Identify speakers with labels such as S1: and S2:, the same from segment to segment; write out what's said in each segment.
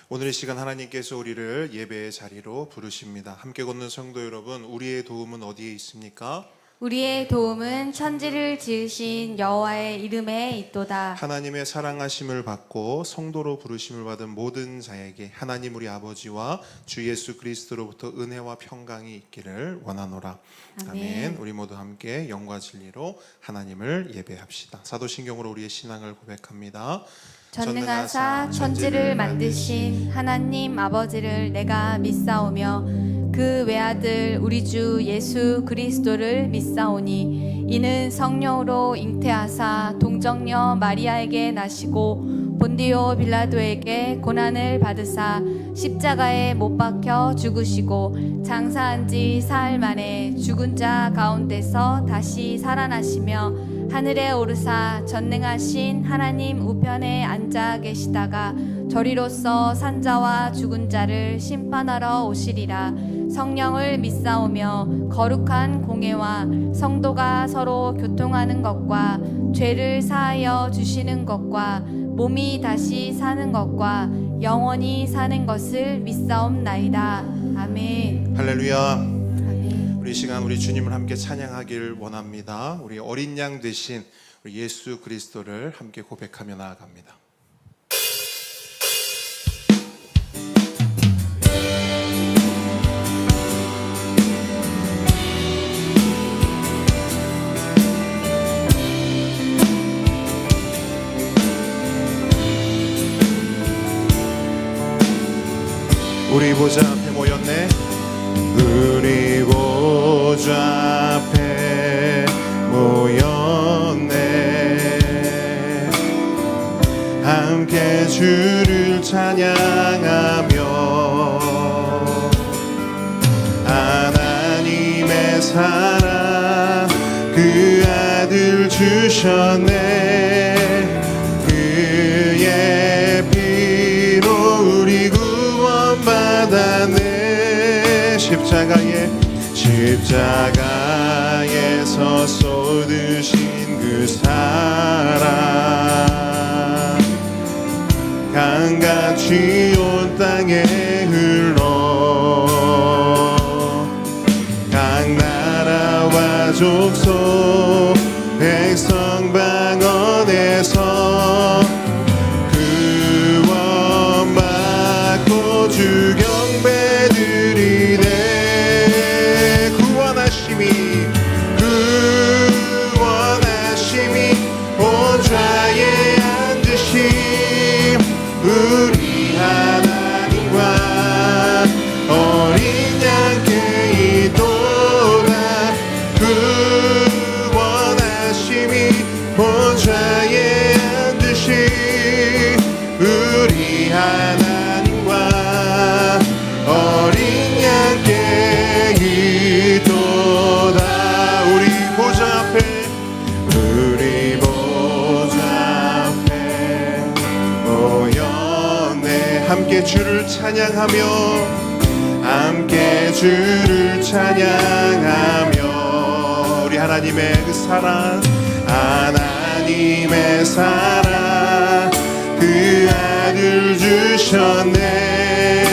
S1: 오늘 이 시간 하나님께서 우리를 예배의 자리로 부르십니다. 함께 걷는 성도 여러분, 우리의 도움은 어디에 있습니까?
S2: 우리의 도움은 천지를 지으신 여호와의 이름에 있도다.
S1: 하나님의 사랑하심을 받고 성도로 부르심을 받은 모든 자에게 하나님 우리 아버지와 주 예수 그리스도로부터 은혜와 평강이 있기를 원하노라. 아멘. 우리 모두 함께 영과 진리로 하나님을 예배합시다. 사도신경으로 우리의 신앙을 고백합니다.
S2: 전능하사 천지를 만드신 하나님 아버지를 내가 믿사오며 그 외아들 우리 주 예수 그리스도를 믿사오니 이는 성령으로 잉태하사 동정녀 마리아에게 나시고 본디오 빌라도에게 고난을 받으사 십자가에 못 박혀 죽으시고 장사한 지 사흘 만에 죽은 자 가운데서 다시 살아나시며 하늘에 오르사 전능하신 하나님 우편에 앉아 계시다가 저리로서 산자와 죽은 자를 심판하러 오시리라. 성령을 믿사오며 거룩한 공예와 성도가 서로 교통하는 것과 죄를 사하여 주시는 것과 몸이 다시 사는 것과 영원히 사는 것을 믿사옵나이다. 아멘.
S1: 할렐루야.
S2: 아멘.
S1: 우리 이 시간 우리 주님을 함께 찬양하길 원합니다. 우리 어린 양 되신 우리 예수 그리스도를 함께 고백하며 나아갑니다. 우리 보좌 앞에 모였네. 우리 보좌 앞에 모였네. 함께 주를 찬양하며 하나님의 사랑 그 아들 주셨네. 그의 피로 우리 받았네. 십자가에서 쏟으신 그 사랑 강같이 온 땅에 흘러 각 나라와 족속 백성 방언에서 구원받고 주 경배드리네. 구원하심이 보좌에 앉으심 우리 하나님과 어린 양께 있도다. 구원하심이 보좌에 앉으심 우리 하나님과 어린 양께 있도다. 우리 보좌 앞에 모였네. 함께 주를 찬양하며 주를 찬양하며 우리 하나님의 그 사랑 하나님의 사랑 그 아들 주셨네.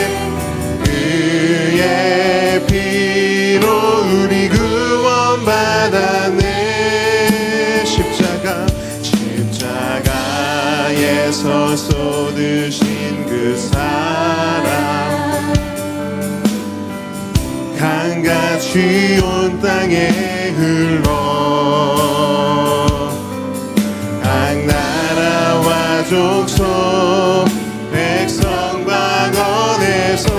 S1: 그의 피로 우리 구원받았네. 십자가에서 쏟으신 그 사랑 강같이 온 땅에 흘러 각 나라와 족속 백성 방언에서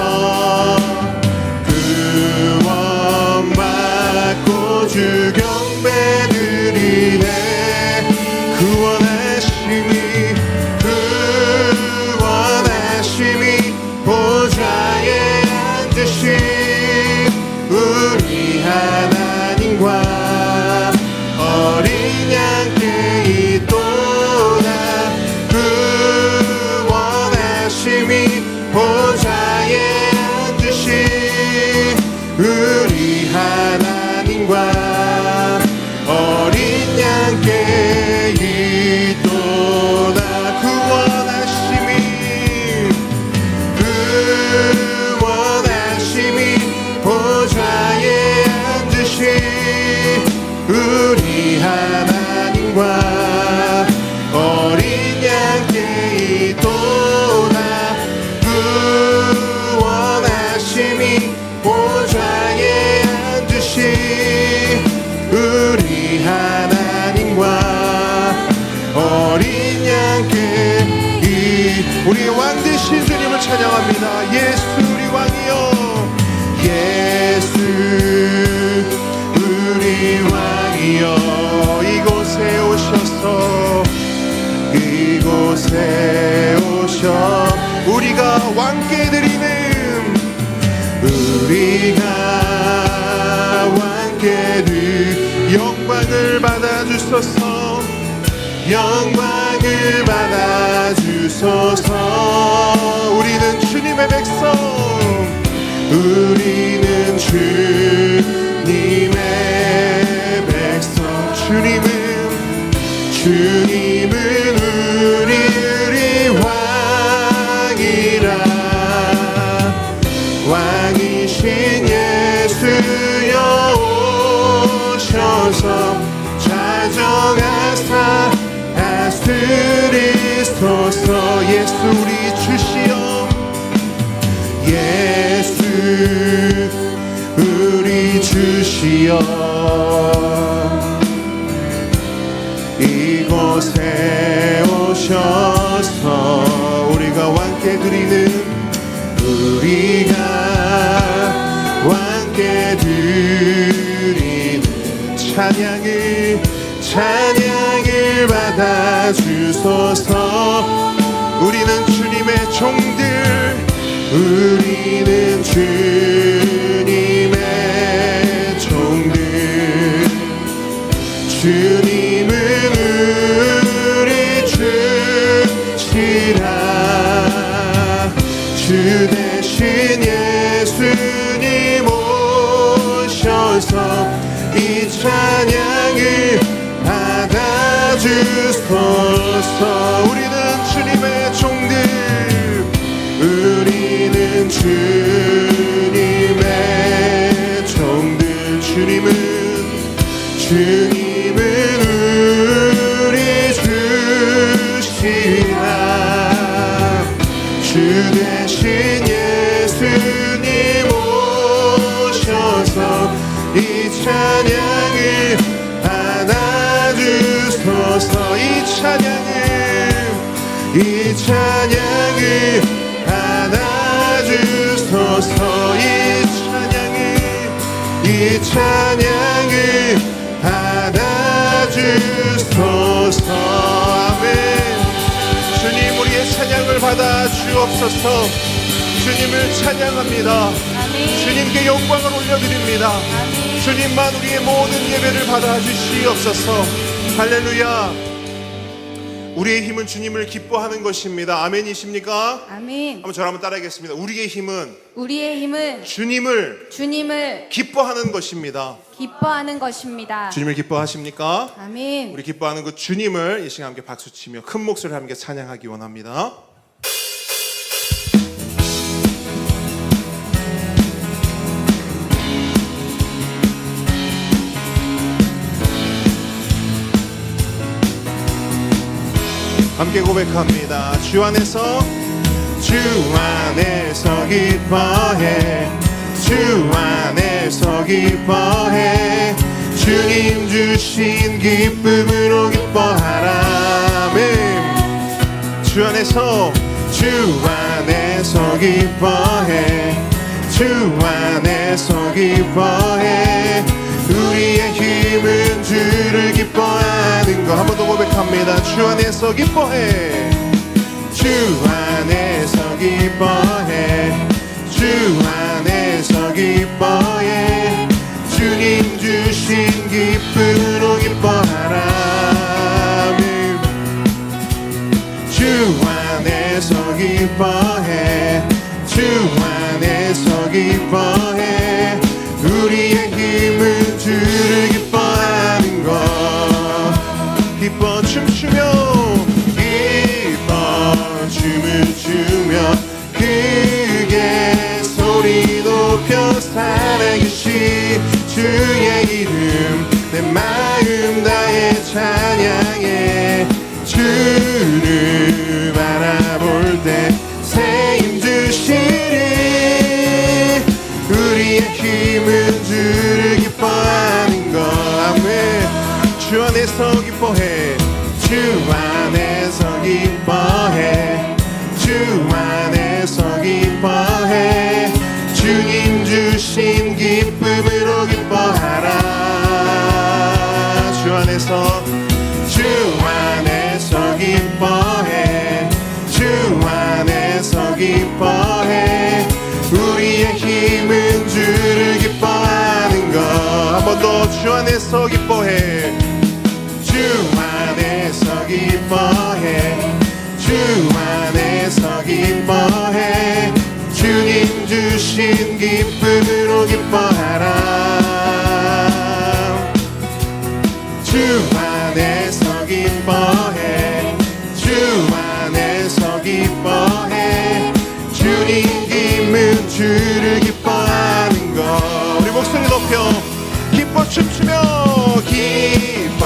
S1: 구원받고 주 경배드리네. 구원하심이 보좌에 앉으신 우리 하나님과 어린 양께 있도다. 구원하심이 보좌에 앉으신 우리 하나님과 어린 양께 있도다. 구원하심이 보좌에 앉으신 우리 하나님과 어린 양께 있도다. 구원하심이 보좌에 앉으신 우리 하나님과 어린 양께 우리 왕 되신 주님을 찬양합니다. 예수 우리 왕이여, 예수 우리 왕이여, 이곳에 오셔서 이곳에 오셔 우리가 왕께 드리는 우리가 왕께 드리는 영광을 받아주소서. 영광을 받아주소서. 우리는 주님의 백성, 우리는 주님의 백성 주님은 우리 왕이라 왕이신 예수여 오셔서 좌정하사 다스리소서 예수 우리 주시여 예수 우리 주시여 이곳에 오셔서 우리가 왕께 드리는 찬양을 받아주소서 우리는 주님의 종들 우리는 주님의 종들 주님은 우리 주시라 주 대신 예수님 오셔서 이 찬양을 받아주소서 우리는 주님의 종들 우리는 주님의 종들 주님은 우리 주시라 주 대신 예수님 오셔서 이 찬양을 받아주소서 이 찬양을 받아주소서 이 찬양을 받아주소서 아멘 주님 우리의 찬양을 받아 주옵소서 주님을 찬양합니다
S2: 아멘.
S1: 주님께 영광을 올려드립니다
S2: 아멘.
S1: 주님만 우리의 모든 예배를 받아 주시옵소서 할렐루야 우리의 힘은 주님을 기뻐하는 것입니다 아멘이십니까?
S2: 아멘.
S1: 한번 저를 한번 따라하겠습니다 우리의 힘은 주님을 기뻐하는 것입니다
S2: 기뻐하는 것입니다.
S1: 주님을 기뻐하십니까?
S2: 아멘.
S1: 우리 기뻐하는 그 주님을 이 시간 함께 박수치며 큰 목소리로 함께 찬양하기 원합니다 함께 고백합니다 주 안에서 기뻐해 주 안에서 기뻐해 주님 주신 기쁨으로 기뻐하라 아멘 주 안에서 기뻐해 주 안에서 기뻐해 우리의 힘은 주를 기뻐하는 것 한 번 더 고백합니다 주 안에서 기뻐해 주 안에서 기뻐해 주 안에서 기뻐해 주님 주신 기쁨으로 기뻐하라 아멘 주 안에서 기뻐해 주 안에서 기뻐해 우리의 힘은 주를 기뻐하는 것 기뻐 춤추며 기뻐 춤을 추며 크게 소리 높여 살아계신 주의 이름 내 마음 다해 찬양해 주를 바라볼 때 새 힘 주시리 우리의 힘은 주를 기뻐하는 것 아멘 주 안에서 기뻐해 주 안에서 기뻐해 주 안에서 기뻐해 주님 주신 기쁨으로 기뻐하라 주 안에서 기뻐해 주 안에서 기뻐해 우리의 힘은 주를 기뻐하는 것 한 번 더 주 안에서 기뻐해 주 안에서 기뻐해 주 안에서 기뻐해 주님 주신 기쁨으로 기뻐 기뻐하라. 주 안에서 기뻐해. 주 안에서 기뻐해. 주님 기쁨은 주를 기뻐하는 것. 우리 목소리 높여 기뻐 춤추며 기뻐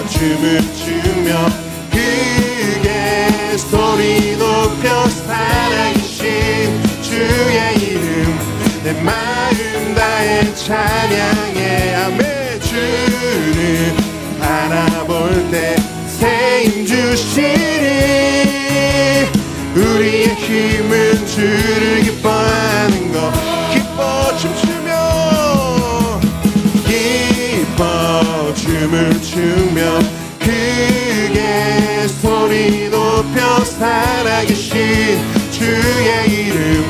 S1: 춤을 추며 크게 소리 높여 살아계신 주의 이름 내 마음 다해 찬양해. 아멘. 주를 바라볼 때 새 힘 주시리. 우리의 힘은 주를 기뻐하는 것. 기뻐 춤추며 기뻐 춤을 추며 크게 소리 높여 살아계신 주의 이름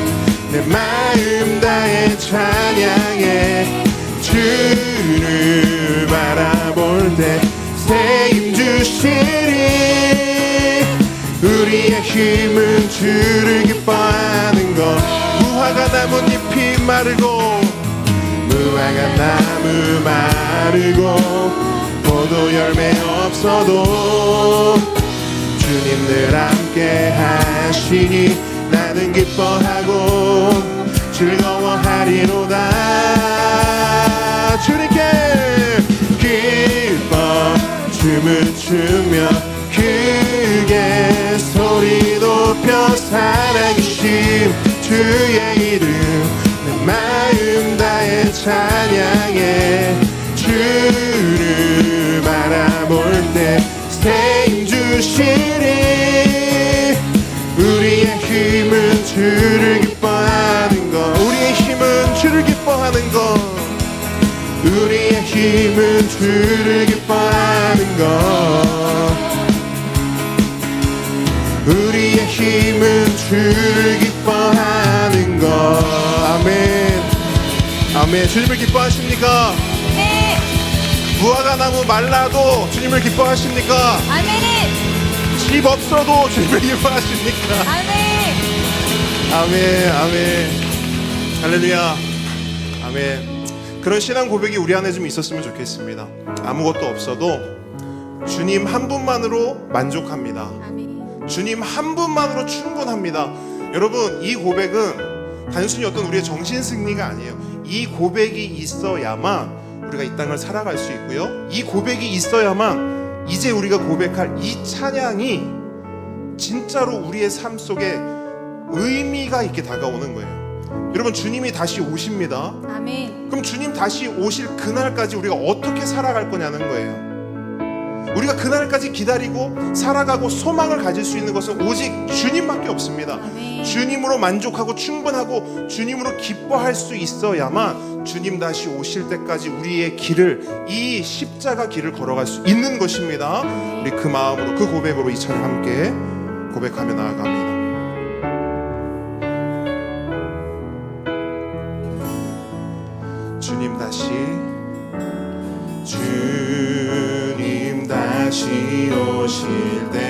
S1: 내 마음 다해 찬양해. 주를 바라볼 때 새 힘 주시리. 우리의 힘은 주를 기뻐하는 것. 무화과 나뭇잎이 마르고 무화과 나무 마르고 포도 열매 없어도 주님 늘 함께 하시니 나는 기뻐하고 즐거워하리로다. 주님께 기뻐 춤을 추며 크게 소리 높여 살아계신 주의 이름 내 마음 다해 찬양해. 주를 바라볼 때 새 힘 주시리. 우리의 힘은 주를 기뻐하는 것. 우리의 힘은 주를 기뻐하는 것. 우리의 힘은 주를 기뻐하는 것. 우리의 힘은 주를 기뻐하는 것. 아멘. 아멘. 주님을 기뻐하십니까?
S2: 네.
S1: 무화과 나무 말라도 주님을 기뻐하십니까?
S2: 아멘.
S1: 집 없어도 주님을 기뻐하십니까?
S2: 아멘.
S1: 아멘. 아멘. 할렐루야. 아멘. 그런 신앙 고백이 우리 안에 좀 있었으면 좋겠습니다. 아무것도 없어도 주님 한 분만으로 만족합니다.
S2: 아멘.
S1: 주님 한 분만으로 충분합니다. 여러분, 이 고백은 단순히 어떤 우리의 정신 승리가 아니에요. 이 고백이 있어야만 우리가 이 땅을 살아갈 수 있고요, 이 고백이 있어야만 이제 우리가 고백할 이 찬양이 진짜로 우리의 삶 속에 의미가 있게 다가오는 거예요. 여러분, 주님이 다시 오십니다.
S2: 아멘.
S1: 그럼 주님 다시 오실 그날까지 우리가 어떻게 살아갈 거냐는 거예요. 우리가 그날까지 기다리고 살아가고 소망을 가질 수 있는 것은 오직 주님밖에 없습니다.
S2: 아멘.
S1: 주님으로 만족하고 충분하고 주님으로 기뻐할 수 있어야만 주님 다시 오실 때까지 우리의 길을, 이 십자가 길을 걸어갈 수 있는 것입니다. 우리 그 마음으로, 그 고백으로 이 찬양 함께 고백하며 나아갑니다. 주님 다시 오실 때까지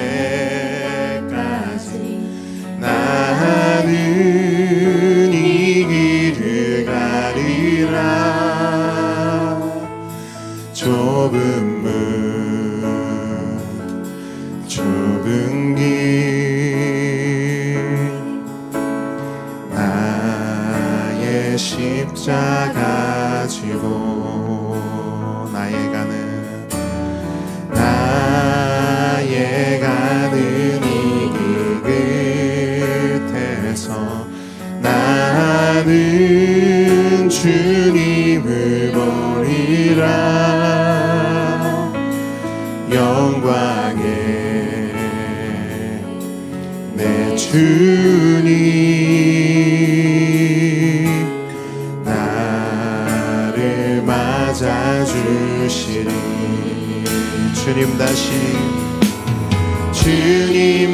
S1: 나는 이 길을 가리라. 좁은 문 좁은 길 나의 십자가 지고 나의 가는 이 끝에서 나는 주님을 보리라. 영광에 내 주님 나를 맞아주시리. 주님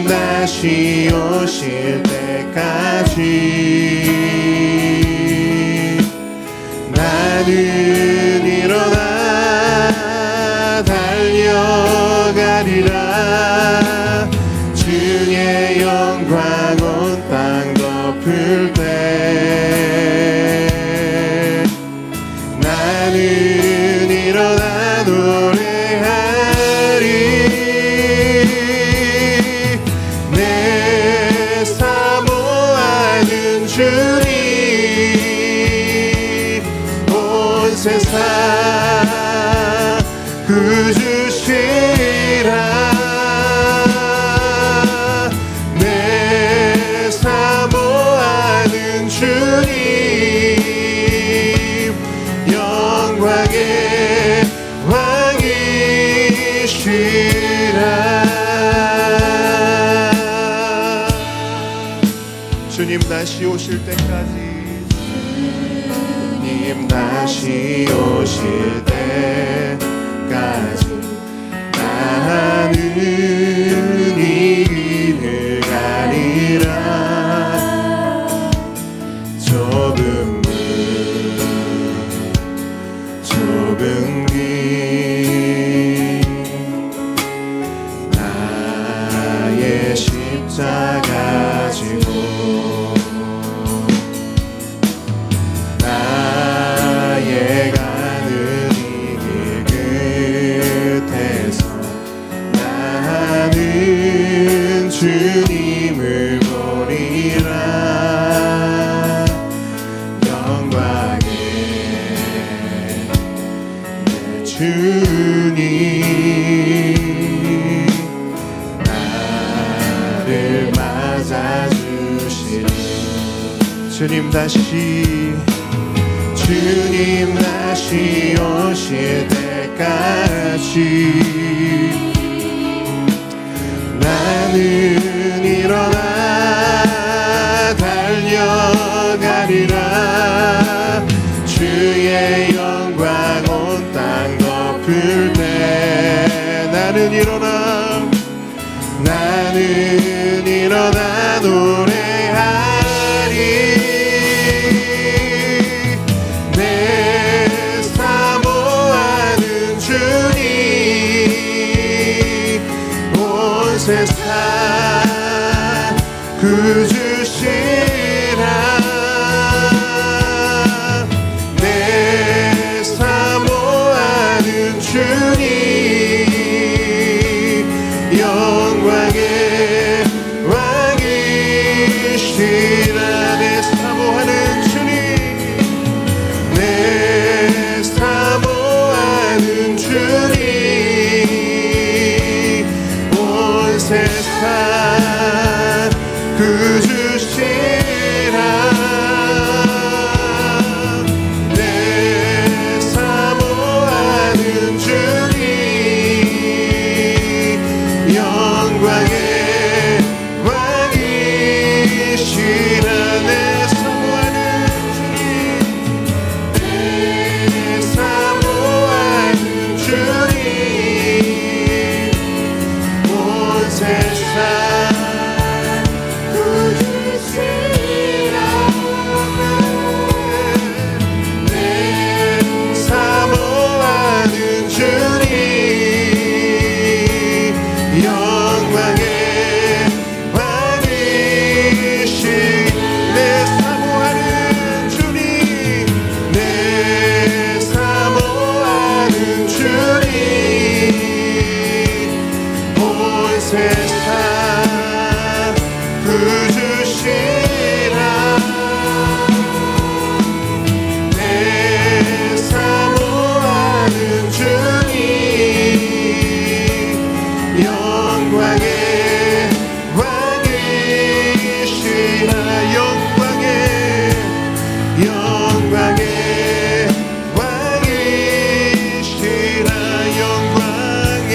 S1: 다시 오실 때까지 나는 일어나 달려가리라. 주의 영광 온 땅 덮을 때 노래하리 내 사모하는 주님 온 세상 구주시라 내 사모하는 주님 영광의 왕이시라 주님 다시 오실 때까지 주님 다시 오실 때까지 나는 이 길을 가리라 좁은 문 좁은 길 나의 십자가 지고 나의 가는 이 길 끝에서 나는 주님을 보리라 영광의 내 주님 나를 맞아주시리 주님 다시 오실 때까지 나는 일어나 달려가리라 주의 영광 온 땅 덮을 때 나는 일어나 노래하리 내 사모하는 주님 온 세상 구주시라 내 사모하는 주님 영광의 왕이시라 내 사모하는 주님 내 사모하는 주님 온 세상 구주시라 내 사모하는 주님 영광의 왕이시라 내 사모하는 주님 내 사모하는 주님 온 세상 구주시라 내 사모하는 주님 영광의 왕이시 내 사모하는 주님 내 사모하는 주님 온 세상 구주시라 내 사모하는 주님 영광의 왕이시라 영광의 왕이시라 영광의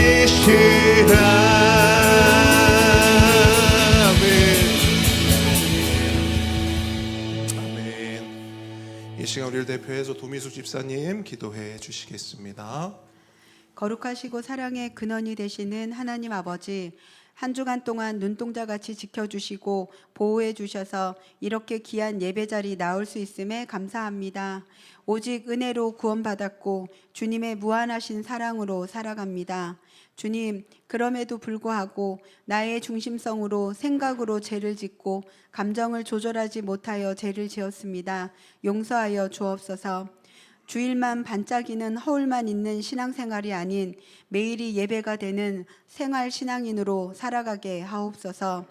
S1: 왕이시라 아멘. 이 시간 우리를 대표해서 도미숙 집사님 기도해 주시겠습니다.
S3: 거룩하시고 사랑의 근원이 되시는 하나님 아버지, 한 주간 동안 눈동자같이 지켜주시고 보호해 주셔서 이렇게 귀한 예배 자리 나올 수 있음에 감사합니다. 오직 은혜로 구원받았고 주님의 무한하신 사랑으로 살아갑니다. 주님, 그럼에도 불구하고 나의 중심성으로 생각으로 죄를 짓고 감정을 조절하지 못하여 죄를 지었습니다. 용서하여 주옵소서. 주일만 반짝이는 허울만 있는 신앙생활이 아닌 매일이 예배가 되는 생활 신앙인으로 살아가게 하옵소서.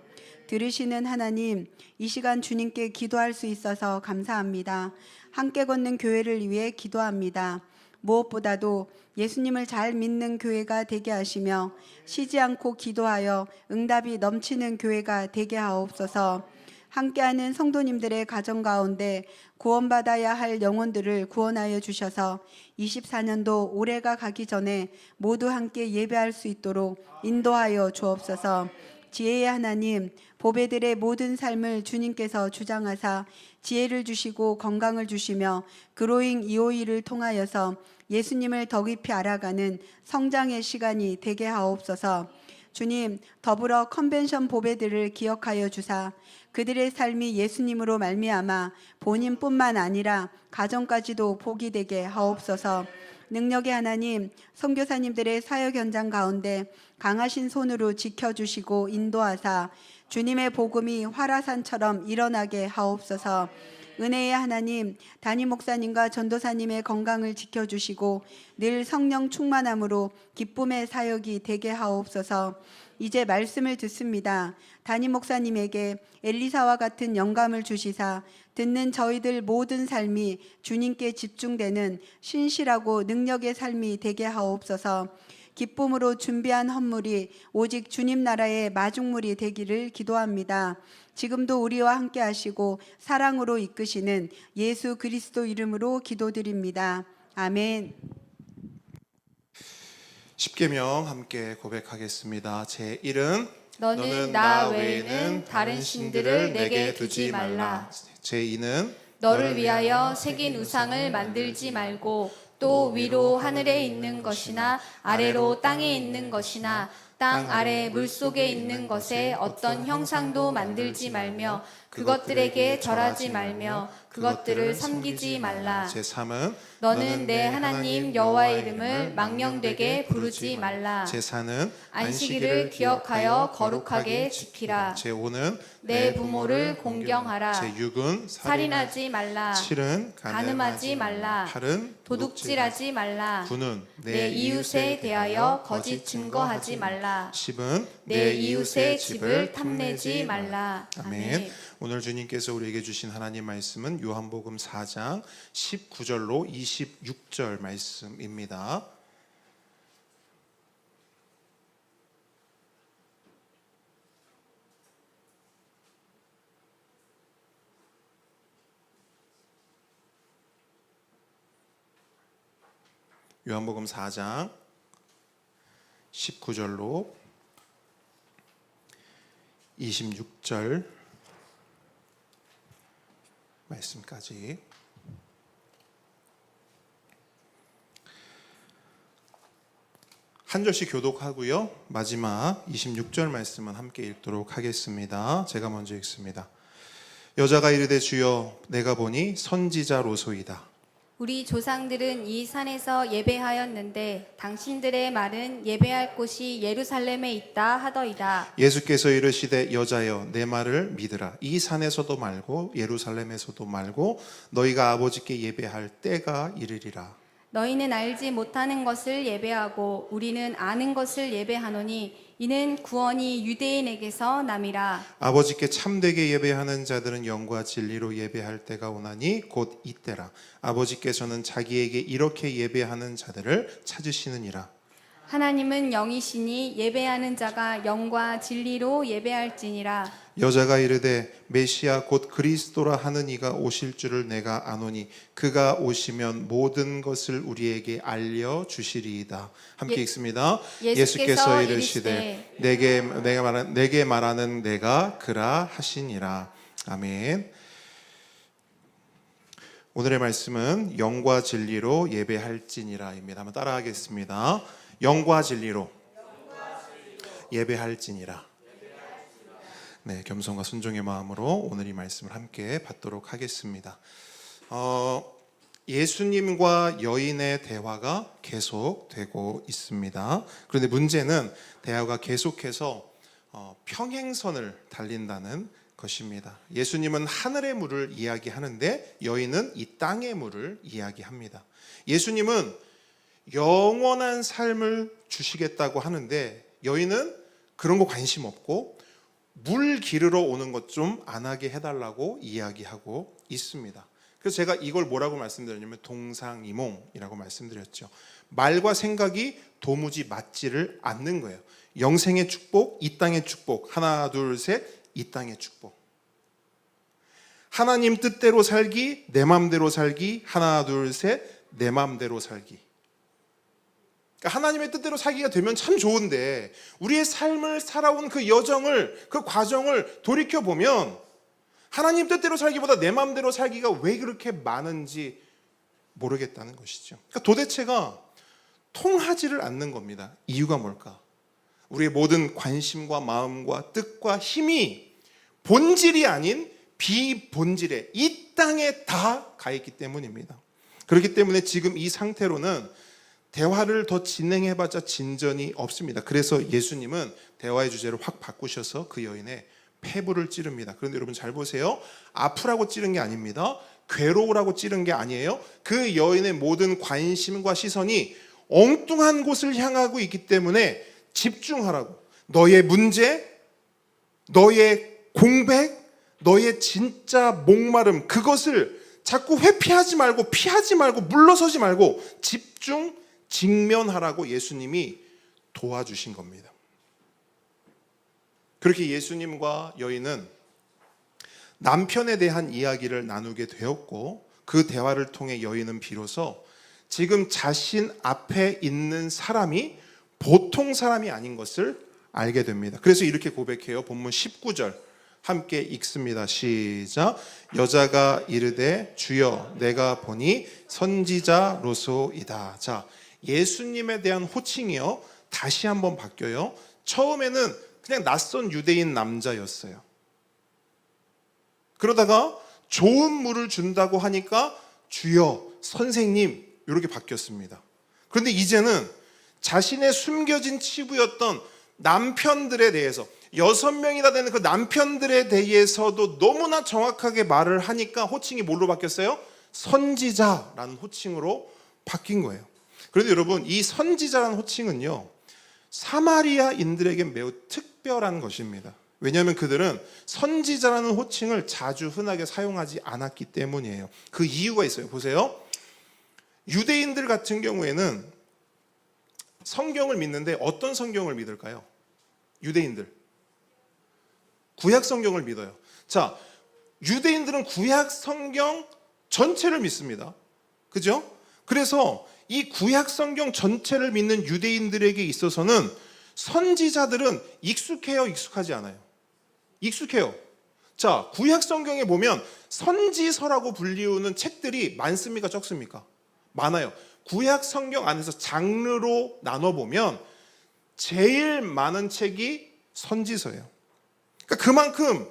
S3: 들으시는 하나님, 이 시간 주님께 기도할 수 있어서 감사합니다. 함께 걷는 교회를 위해 기도합니다. 무엇보다도 예수님을 잘 믿는 교회가 되게 하시며 쉬지 않고 기도하여 응답이 넘치는 교회가 되게 하옵소서. 함께하는 성도님들의 가정 가운데 구원받아야 할 영혼들을 구원하여 주셔서 24년도 올해가 가기 전에 모두 함께 예배할 수 있도록 인도하여 주옵소서. 지혜의 하나님, 보배들의 모든 삶을 주님께서 주장하사 지혜를 주시고 건강을 주시며 그로잉 이오이를 통하여서 예수님을 더 깊이 알아가는 성장의 시간이 되게 하옵소서. 주님, 더불어 컨벤션 보배들을 기억하여 주사 그들의 삶이 예수님으로 말미암아 본인뿐만 아니라 가정까지도 복이 되게 하옵소서. 능력의 하나님, 선교사님들의 사역 현장 가운데 강하신 손으로 지켜주시고 인도하사 주님의 복음이 화라산처럼 일어나게 하옵소서. 은혜의 하나님, 담임 목사님과 전도사님의 건강을 지켜주시고 늘 성령 충만함으로 기쁨의 사역이 되게 하옵소서. 이제 말씀을 듣습니다. 담임 목사님에게 엘리사와 같은 영감을 주시사 듣는 저희들 모든 삶이 주님께 집중되는 신실하고 능력의 삶이 되게 하옵소서. 기쁨으로 준비한 헌물이 오직 주님 나라의 마중물이 되기를 기도합니다. 지금도 우리와 함께 하시고 사랑으로 이끄시는 예수 그리스도 이름으로 기도드립니다. 아멘.
S1: 십계명 함께 고백하겠습니다. 제1은
S2: 너는 나 외에는 다른 신들을 내게 두지 말라.
S1: 제2는
S2: 너를 위하여 새긴 우상을 만들지 말고 또 위로 하늘에 있는 것이나 아래로 땅에 있는 것이나 땅 아래 물속에 있는 것에 어떤 형상도 만들지 말며 그것들에게 절하지 말며 그것들을 섬기지 말라.
S1: 제3은
S2: 너는 내 하나님 여호와의 이름을 망령되게 부르지 말라.
S1: 제4는
S2: 안식일을 기억하여 거룩하게 지키라.
S1: 제5는
S2: 내 부모를 공경하라.
S1: 제6은
S2: 살인하지 말라.
S1: 7은
S2: 간음하지 말라.
S1: 8은
S2: 도둑질하지 말라.
S1: 9는
S2: 내 이웃에 대하여 거짓 증거하지 말라.
S1: 10은
S2: 내 이웃의 집을 탐내지 말라.
S1: 아멘. 오늘 주님께서 우리에게 주신 하나님 말씀은 요한복음 4장 19절로 26절 말씀입니다. 요한복음 4장 19절로 26절 말씀까지 한 절씩 교독하고요. 마지막 26절 말씀은 함께 읽도록 하겠습니다. 제가 먼저 읽습니다. 여자가 이르되 주여 내가 보니 선지자로소이다.
S2: 우리 조상들은 이 산에서 예배하였는데 당신들의 말은 예배할 곳이 예루살렘에 있다 하더이다.
S1: 예수께서 이르시되 여자여 내 말을 믿으라. 이 산에서도 말고 예루살렘에서도 말고 너희가 아버지께 예배할 때가 이르리라.
S2: 너희는 알지 못하는 것을 예배하고 우리는 아는 것을 예배하노니 이는 구원이 유대인에게서 남이라.
S1: 아버지께 참되게 예배하는 자들은 영과 진리로 예배할 때가 오나니 곧 이때라. 아버지께서는 자기에게 이렇게 예배하는 자들을 찾으시느니라.
S2: 하나님은 영이시니 예배하는 자가 영과 진리로 예배할지니라.
S1: 여자가 이르되 메시아 곧 그리스도라 하는 이가 오실 줄을 내가 아노니 그가 오시면 모든 것을 우리에게 알려 주시리이다. 함께 읽습니다. 예수께서 이르시되 내게 말하는 내가 그라 하시니라. 아멘. 오늘의 말씀은 영과 진리로 예배할지니라입니다. 한번 따라하겠습니다. 영과 진리로 예배할지니라. 네, 겸손과 순종의 마음으로 오늘 이 말씀을 함께 받도록 하겠습니다. 예수님과 여인의 대화가 계속되고 있습니다. 그런데 문제는 대화가 계속해서 평행선을 달린다는 것입니다. 예수님은 하늘의 물을 이야기하는데 여인은 이 땅의 물을 이야기합니다. 예수님은 영원한 삶을 주시겠다고 하는데 여인은 그런 거 관심 없고 물 기르러 오는 것 좀 안 하게 해달라고 이야기하고 있습니다. 그래서 제가 이걸 뭐라고 말씀드렸냐면 동상이몽이라고 말씀드렸죠. 말과 생각이 도무지 맞지를 않는 거예요. 영생의 축복, 이 땅의 축복. 하나 둘 셋, 이 땅의 축복. 하나님 뜻대로 살기, 내 맘대로 살기. 하나 둘 셋, 내 맘대로 살기. 그러니까 하나님의 뜻대로 살기가 되면 참 좋은데 우리의 삶을 살아온 그 여정을, 그 과정을 돌이켜보면 하나님 뜻대로 살기보다 내 마음대로 살기가 왜 그렇게 많은지 모르겠다는 것이죠. 그러니까 도대체가 통하지를 않는 겁니다. 이유가 뭘까? 우리의 모든 관심과 마음과 뜻과 힘이 본질이 아닌 비본질에 이 땅에 다 가 있기 때문입니다. 그렇기 때문에 지금 이 상태로는 대화를 더 진행해봤자 진전이 없습니다. 그래서 예수님은 대화의 주제를 확 바꾸셔서 그 여인의 폐부를 찌릅니다. 그런데 여러분 잘 보세요. 아프라고 찌른 게 아닙니다. 괴로우라고 찌른 게 아니에요. 그 여인의 모든 관심과 시선이 엉뚱한 곳을 향하고 있기 때문에 집중하라고. 너의 문제, 너의 공백, 너의 진짜 목마름, 그것을 자꾸 회피하지 말고 피하지 말고 물러서지 말고 집중, 직면하라고 예수님이 도와주신 겁니다. 그렇게 예수님과 여인은 남편에 대한 이야기를 나누게 되었고 그 대화를 통해 여인은 비로소 지금 자신 앞에 있는 사람이 보통 사람이 아닌 것을 알게 됩니다. 그래서 이렇게 고백해요. 본문 19절 함께 읽습니다. 시작. 여자가 이르되 주여 내가 보니 선지자로소이다. 자, 예수님에 대한 호칭이요 다시 한번 바뀌어요. 처음에는 그냥 낯선 유대인 남자였어요. 그러다가 좋은 물을 준다고 하니까 주여, 선생님 이렇게 바뀌었습니다. 그런데 이제는 자신의 숨겨진 치부였던 남편들에 대해서 6명이나 되는 그 남편들에 대해서도 너무나 정확하게 말을 하니까 호칭이 뭘로 바뀌었어요? 선지자라는 호칭으로 바뀐 거예요. 그런데 여러분 이 선지자라는 호칭은요 사마리아인들에게 매우 특별한 것입니다. 왜냐하면 그들은 선지자라는 호칭을 자주 흔하게 사용하지 않았기 때문이에요. 그 이유가 있어요. 보세요. 유대인들 같은 경우에는 성경을 믿는데 어떤 성경을 믿을까요? 유대인들 구약 성경을 믿어요. 자, 유대인들은 구약 성경 전체를 믿습니다. 그죠? 그래서 이 구약 성경 전체를 믿는 유대인들에게 있어서는 선지자들은 익숙해요, 익숙하지 않아요? 익숙해요. 자, 구약 성경에 보면 선지서라고 불리우는 책들이 많습니까, 적습니까? 많아요. 구약 성경 안에서 장르로 나눠보면 제일 많은 책이 선지서예요. 그러니까 그만큼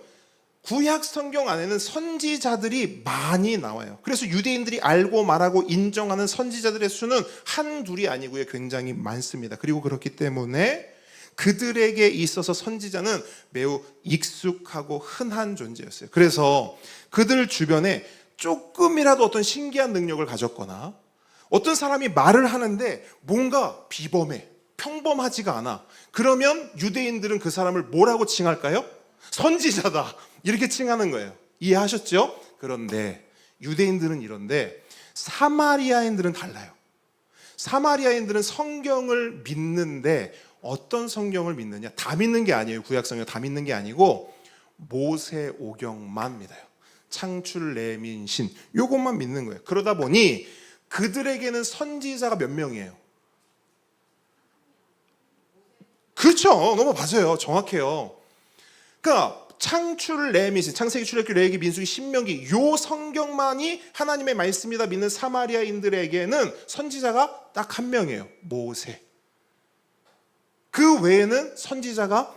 S1: 구약 성경 안에는 선지자들이 많이 나와요. 그래서 유대인들이 알고 말하고 인정하는 선지자들의 수는 한둘이 아니고요. 굉장히 많습니다. 그리고 그렇기 때문에 그들에게 있어서 선지자는 매우 익숙하고 흔한 존재였어요. 그래서 그들 주변에 조금이라도 어떤 신기한 능력을 가졌거나 어떤 사람이 말을 하는데 뭔가 비범해, 평범하지가 않아. 그러면 유대인들은 그 사람을 뭐라고 칭할까요? 선지자다. 이렇게 칭하는 거예요. 이해하셨죠? 그런데 유대인들은 이런데 사마리아인들은 달라요. 사마리아인들은 성경을 믿는데 어떤 성경을 믿느냐? 다 믿는 게 아니에요. 구약 성경 다 믿는 게 아니고 모세오경만 믿어요. 창출, 레민신 요것만 믿는 거예요. 그러다 보니 그들에게는 선지자가 몇 명이에요? 그렇죠. 너무 맞아요. 정확해요. 그러니까 창출, 레미신, 창세기, 출애굽기, 레위기, 민수기, 신명기 요 성경만이 하나님의 말씀이다 믿는 사마리아인들에게는 선지자가 딱 한 명이에요. 모세. 그 외에는 선지자가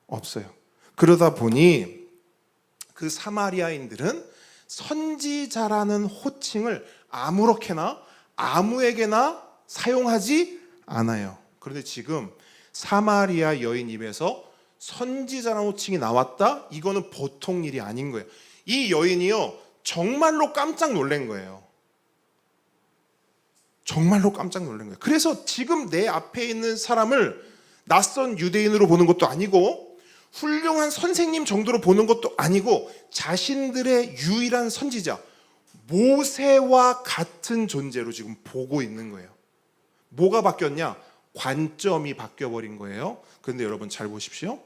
S1: 없어요. 그러다 보니 그 사마리아인들은 선지자라는 호칭을 아무렇게나 아무에게나 사용하지 않아요. 그런데 지금 사마리아 여인 입에서 선지자라는 호칭이 나왔다? 이거는 보통 일이 아닌 거예요. 이 여인이요, 정말로 깜짝 놀란 거예요. 정말로 깜짝 놀란 거예요. 그래서 지금 내 앞에 있는 사람을 낯선 유대인으로 보는 것도 아니고 훌륭한 선생님 정도로 보는 것도 아니고 자신들의 유일한 선지자 모세와 같은 존재로 지금 보고 있는 거예요. 뭐가 바뀌었냐? 관점이 바뀌어버린 거예요. 그런데 여러분 잘 보십시오.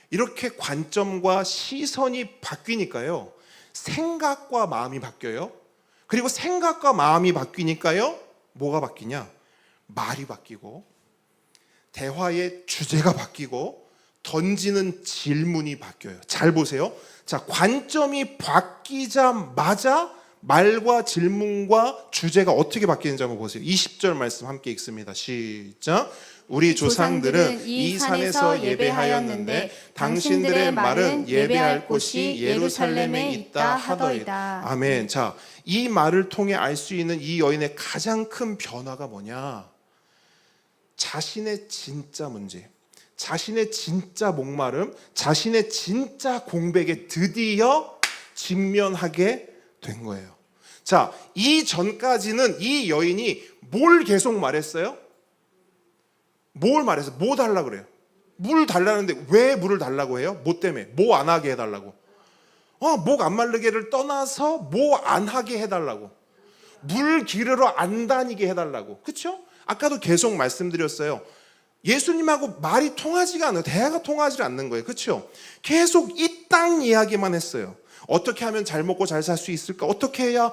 S1: 이렇게 관점과 시선이 바뀌니까요, 생각과 마음이 바뀌어요. 그리고 생각과 마음이 바뀌니까요, 뭐가 바뀌냐? 말이 바뀌고 대화의 주제가 바뀌고 던지는 질문이 바뀌어요. 잘 보세요. 자, 관점이 바뀌자마자 말과 질문과 주제가 어떻게 바뀌는지 한번 보세요. 20절 말씀 함께 읽습니다. 시작. 우리 조상들은 이 산에서 예배하였는데 당신들의 말은 예배할 곳이 예루살렘에 있다 하더이다. 아멘. 자, 이 말을 통해 알 수 있는 이 여인의 가장 큰 변화가 뭐냐? 자신의 진짜 문제, 자신의 진짜 목마름, 자신의 진짜 공백에 드디어 직면하게 된 거예요. 자, 이 전까지는 이 여인이 뭘 계속 말했어요? 뭘 말했어요? 뭐 달라 그래요? 물 달라는데 왜 물을 달라고 해요? 뭐 때문에? 뭐 안 하게 해달라고? 목 안 마르게를 떠나서 뭐 안 하게 해달라고, 물 기르러 안 다니게 해달라고. 그렇죠? 아까도 계속 말씀드렸어요. 예수님하고 말이 통하지가 않아요. 대화가 통하지 않는 거예요. 그렇죠? 계속 이 땅 이야기만 했어요. 어떻게 하면 잘 먹고 잘 살 수 있을까? 어떻게 해야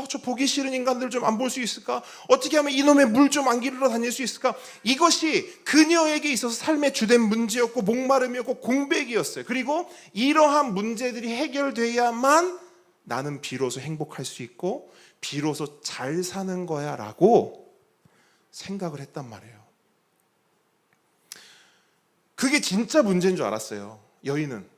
S1: 저 보기 싫은 인간들 좀 안 볼 수 있을까? 어떻게 하면 이놈의 물 좀 안 기르러 다닐 수 있을까? 이것이 그녀에게 있어서 삶의 주된 문제였고 목마름이었고 공백이었어요. 그리고 이러한 문제들이 해결돼야만 나는 비로소 행복할 수 있고 비로소 잘 사는 거야 라고 생각을 했단 말이에요. 그게 진짜 문제인 줄 알았어요. 여인은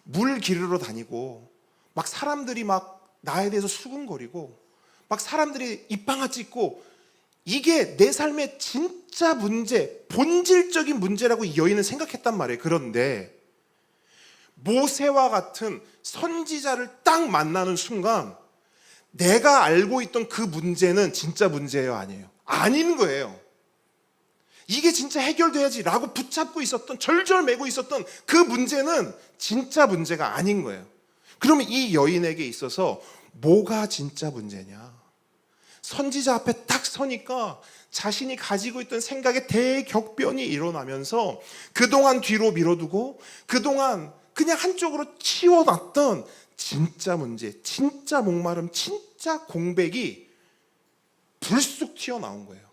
S1: 물 기르러 다니고 막 사람들이 막 나에 대해서 수군거리고 막 사람들이 입방아 찍고 이게 내 삶의 진짜 문제, 본질적인 문제라고 이 여인은 생각했단 말이에요. 그런데 모세와 같은 선지자를 딱 만나는 순간 내가 알고 있던 그 문제는 진짜 문제예요, 아니에요? 아닌 거예요. 이게 진짜 해결돼야지 라고 붙잡고 있었던, 절절매고 있었던 그 문제는 진짜 문제가 아닌 거예요. 그러면 이 여인에게 있어서 뭐가 진짜 문제냐? 선지자 앞에 딱 서니까 자신이 가지고 있던 생각에 대격변이 일어나면서 그동안 뒤로 밀어두고 그동안 그냥 한쪽으로 치워놨던 진짜 문제, 진짜 목마름, 진짜 공백이 불쑥 튀어나온 거예요.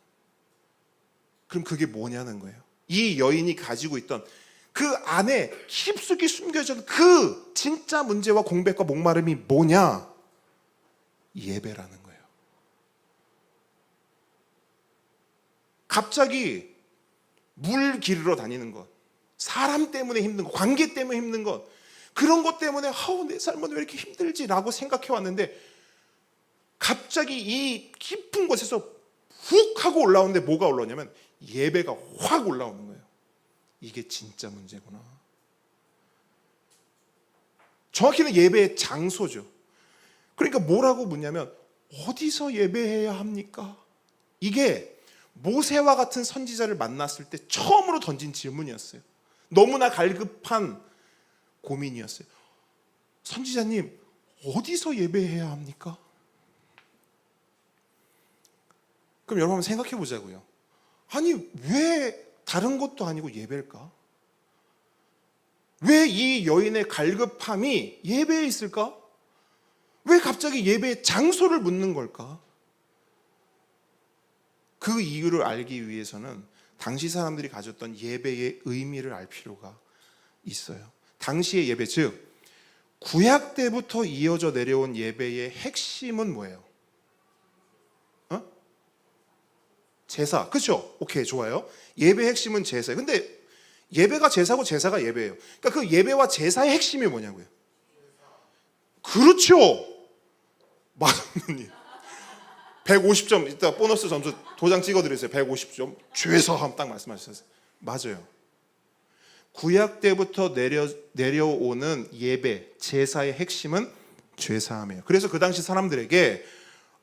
S1: 그럼 그게 뭐냐는 거예요. 이 여인이 가지고 있던 그 안에 깊숙이 숨겨진 그 진짜 문제와 공백과 목마름이 뭐냐? 예배라는 거예요. 갑자기 물 기르러 다니는 것, 사람 때문에 힘든 것, 관계 때문에 힘든 것, 그런 것 때문에 내 삶은 왜 이렇게 힘들지라고 생각해 왔는데 갑자기 이 깊은 곳에서 훅 하고 올라오는데 뭐가 올라오냐면 예배가 확 올라오는 거예요. 이게 진짜 문제구나. 정확히는 예배의 장소죠. 그러니까 뭐라고 묻냐면 어디서 예배해야 합니까? 이게 모세와 같은 선지자를 만났을 때 처음으로 던진 질문이었어요. 너무나 갈급한 고민이었어요. 선지자님, 어디서 예배해야 합니까? 그럼 여러분 한번 생각해 보자고요. 아니, 왜 다른 것도 아니고 예배일까? 왜 이 여인의 갈급함이 예배에 있을까? 왜 갑자기 예배의 장소를 묻는 걸까? 그 이유를 알기 위해서는 당시 사람들이 가졌던 예배의 의미를 알 필요가 있어요. 당시의 예배, 즉 구약 때부터 이어져 내려온 예배의 핵심은 뭐예요? 제사. 그렇죠? 오케이, 좋아요. 예배의 핵심은 제사예요. 근데 예배가 제사고 제사가 예배예요. 그러니까 그 예배와 제사의 핵심이 뭐냐고요. 그렇죠. 맞는 150점 이따 보너스 점수 도장 찍어드렸어요. 150점 죄사 하면 딱 말씀하셨어요. 맞아요. 구약 때부터 내려오는 예배, 제사의 핵심은 죄사함이에요. 그래서 그 당시 사람들에게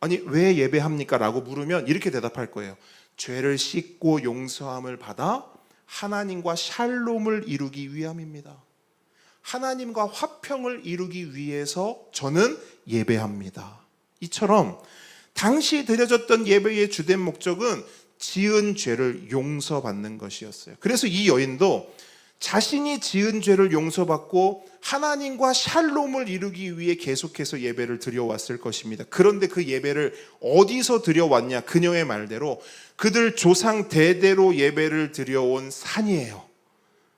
S1: 아니 왜 예배합니까? 라고 물으면 이렇게 대답할 거예요. 죄를 씻고 용서함을 받아 하나님과 샬롬을 이루기 위함입니다. 하나님과 화평을 이루기 위해서 저는 예배합니다. 이처럼 당시 드려졌던 예배의 주된 목적은 지은 죄를 용서받는 것이었어요. 그래서 이 여인도 자신이 지은 죄를 용서받고 하나님과 샬롬을 이루기 위해 계속해서 예배를 드려왔을 것입니다. 그런데 그 예배를 어디서 드려왔냐? 그녀의 말대로 그들 조상 대대로 예배를 드려온 산이에요.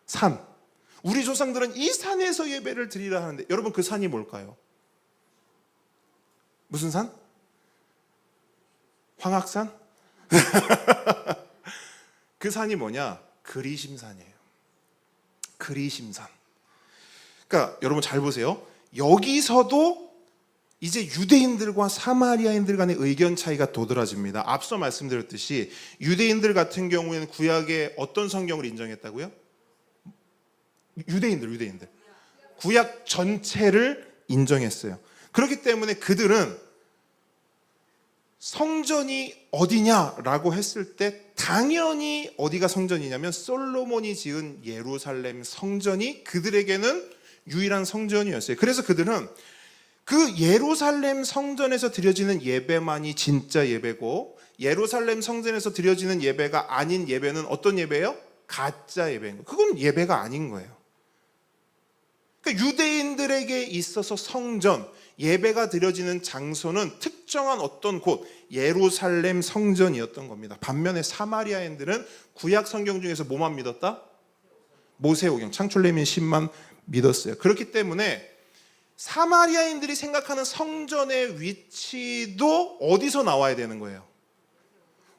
S1: 산. 우리 조상들은 이 산에서 예배를 드리라 하는데 여러분 그 산이 뭘까요? 무슨 산? 황학산? 그 산이 뭐냐? 그리심산이에요. 그리심산. 그러니까 여러분 잘 보세요. 여기서도 이제 유대인들과 사마리아인들 간의 의견 차이가 도드라집니다. 앞서 말씀드렸듯이 유대인들 같은 경우에는 구약의 어떤 성경을 인정했다고요? 유대인들. 구약 전체를 인정했어요. 그렇기 때문에 그들은 성전이 어디냐라고 했을 때 당연히 어디가 성전이냐면 솔로몬이 지은 예루살렘 성전이 그들에게는 유일한 성전이었어요. 그래서 그들은 그 예루살렘 성전에서 드려지는 예배만이 진짜 예배고 예루살렘 성전에서 드려지는 예배가 아닌 예배는 어떤 예배예요? 가짜 예배인 거예요. 그건 예배가 아닌 거예요. 그러니까 유대인들에게 있어서 성전, 예배가 드려지는 장소는 특정한 어떤 곳, 예루살렘 성전이었던 겁니다. 반면에 사마리아인들은 구약 성경 중에서 뭐만 믿었다? 모세오경, 창출레민 10만 믿었어요. 그렇기 때문에 사마리아인들이 생각하는 성전의 위치도 어디서 나와야 되는 거예요?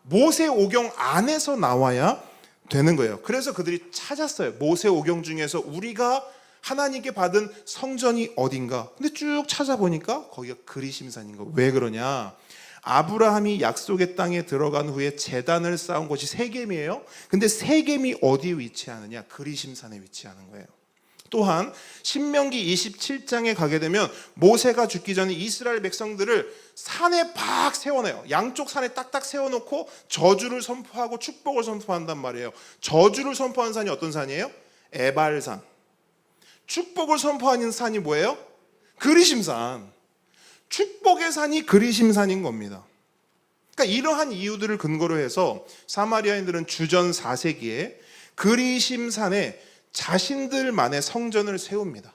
S1: 모세오경 안에서 나와야 되는 거예요. 그래서 그들이 찾았어요. 모세오경 중에서 우리가 하나님께 받은 성전이 어딘가. 근데 쭉 찾아보니까 거기가 그리심산인 거예요. 왜 그러냐? 아브라함이 약속의 땅에 들어간 후에 제단을 쌓은 곳이 세겜이에요. 근데 세겜이 어디에 위치하느냐? 그리심산에 위치하는 거예요. 또한 신명기 27장에 가게 되면 모세가 죽기 전에 이스라엘 백성들을 산에 팍 세워놔요. 양쪽 산에 딱딱 세워놓고 저주를 선포하고 축복을 선포한단 말이에요. 저주를 선포한 산이 어떤 산이에요? 에발산. 축복을 선포하는 산이 뭐예요? 그리심산. 축복의 산이 그리심산인 겁니다. 그러니까 이러한 이유들을 근거로 해서 사마리아인들은 주전 4세기에 그리심산에 자신들만의 성전을 세웁니다.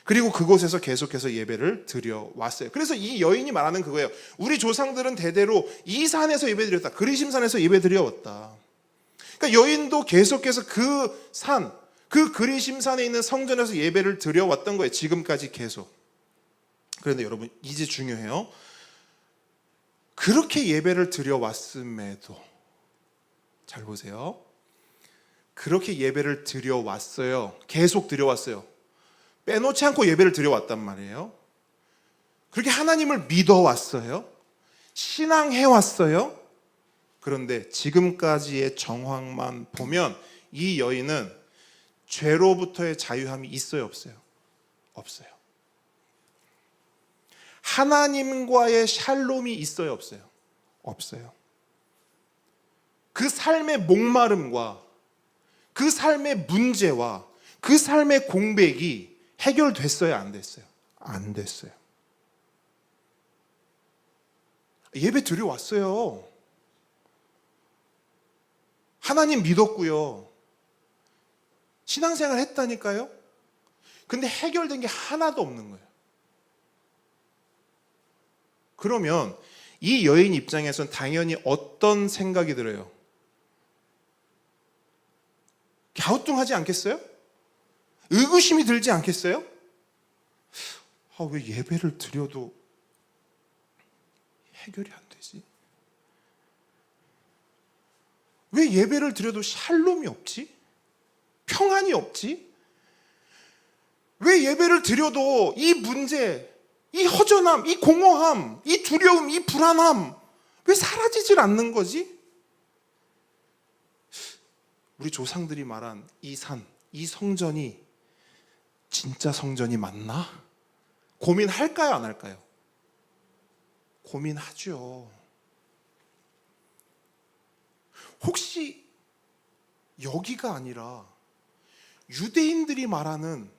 S1: 그리고 그곳에서 계속해서 예배를 드려왔어요. 그래서 이 여인이 말하는 그거예요. 우리 조상들은 대대로 이 산에서 예배 드렸다. 그리심산에서 예배 드려왔다. 그러니까 여인도 계속해서 그 산, 그 그리심산에 있는 성전에서 예배를 드려왔던 거예요. 지금까지 계속. 그런데 여러분 이제 중요해요. 그렇게 예배를 드려왔음에도 잘 보세요. 그렇게 예배를 드려왔어요. 계속 드려왔어요. 빼놓지 않고 예배를 드려왔단 말이에요. 그렇게 하나님을 믿어왔어요. 신앙해왔어요. 그런데 지금까지의 정황만 보면 이 여인은 죄로부터의 자유함이 있어요, 없어요? 없어요. 하나님과의 샬롬이 있어요, 없어요? 없어요. 그 삶의 목마름과 그 삶의 문제와 그 삶의 공백이 해결됐어요, 안 됐어요? 안 됐어요. 예배 드려왔어요. 하나님 믿었고요. 신앙생활 했다니까요. 근데 해결된 게 하나도 없는 거예요. 그러면 이 여인 입장에서는 당연히 어떤 생각이 들어요? 갸우뚱하지 않겠어요? 의구심이 들지 않겠어요? 왜 예배를 드려도 해결이 안 되지? 왜 예배를 드려도 샬롬이 없지? 평안이 없지? 왜 예배를 드려도 이 문제, 이 허전함, 이 공허함, 이 두려움, 이 불안함 왜 사라지질 않는 거지? 우리 조상들이 말한 이 산, 이 성전이 진짜 성전이 맞나? 고민할까요, 안 할까요? 고민하죠. 혹시 여기가 아니라 유대인들이 말하는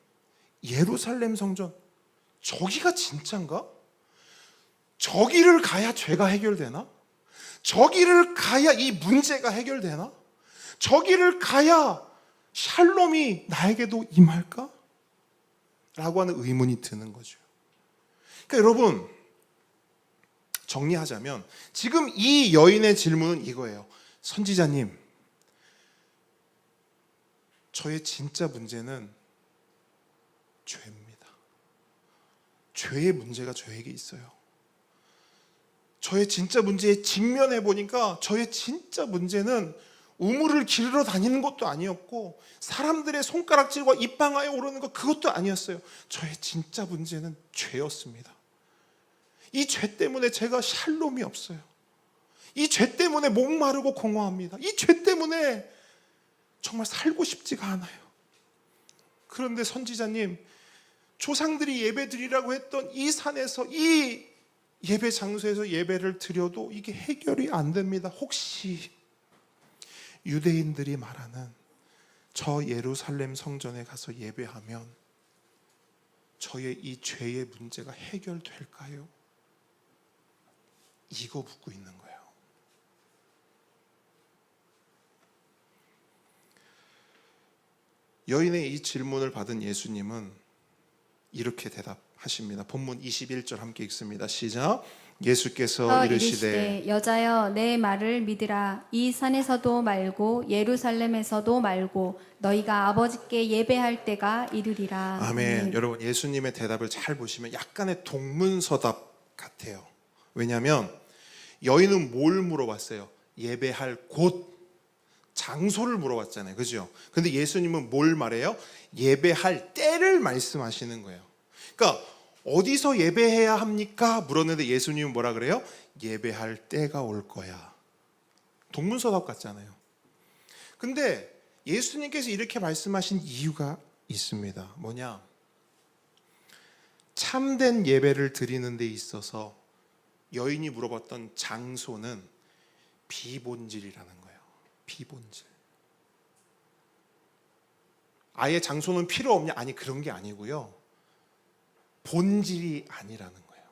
S1: 예루살렘 성전, 저기가 진짠가? 저기를 가야 죄가 해결되나? 저기를 가야 이 문제가 해결되나? 저기를 가야 샬롬이 나에게도 임할까? 라고 하는 의문이 드는 거죠. 그러니까 여러분, 정리하자면 지금 이 여인의 질문은 이거예요. 선지자님, 저의 진짜 문제는 죄입니다. 죄의 문제가 저에게 있어요. 저의 진짜 문제에 직면해 보니까 저의 진짜 문제는 우물을 기르러 다니는 것도 아니었고 사람들의 손가락질과 입방아에 오르는 것 그것도 아니었어요. 저의 진짜 문제는 죄였습니다. 이 죄 때문에 제가 샬롬이 없어요. 이 죄 때문에 목마르고 공허합니다. 이 죄 때문에 정말 살고 싶지가 않아요. 그런데 선지자님, 조상들이 예배 드리라고 했던 이 산에서, 이 예배 장소에서 예배를 드려도 이게 해결이 안 됩니다. 혹시 유대인들이 말하는 저 예루살렘 성전에 가서 예배하면 저의 이 죄의 문제가 해결될까요? 이거 묻고 있는 거예요. 여인의 이 질문을 받은 예수님은 이렇게 대답하십니다. 본문 21절 함께 읽습니다. 시작. 예수께서 이르시되
S2: 여자여 내 말을 믿으라. 이 산에서도 말고 예루살렘에서도 말고 너희가 아버지께 예배할 때가 이르리라.
S1: 아멘. 여러분, 예수님의 대답을 잘 보시면 약간의 동문서답 같아요. 왜냐하면 여인은 뭘 물어봤어요? 예배할 곳, 장소를 물어봤잖아요. 그죠? 근데 예수님은 뭘 말해요? 예배할 때를 말씀하시는 거예요. 그러니까 어디서 예배해야 합니까? 물었는데 예수님은 뭐라 그래요? 예배할 때가 올 거야. 동문서답 같잖아요. 근데 예수님께서 이렇게 말씀하신 이유가 있습니다. 뭐냐? 참된 예배를 드리는 데 있어서 여인이 물어봤던 장소는 비본질이라는 거예요. 비본질. 아예 장소는 필요 없냐? 아니, 그런 게 아니고요. 본질이 아니라는 거예요.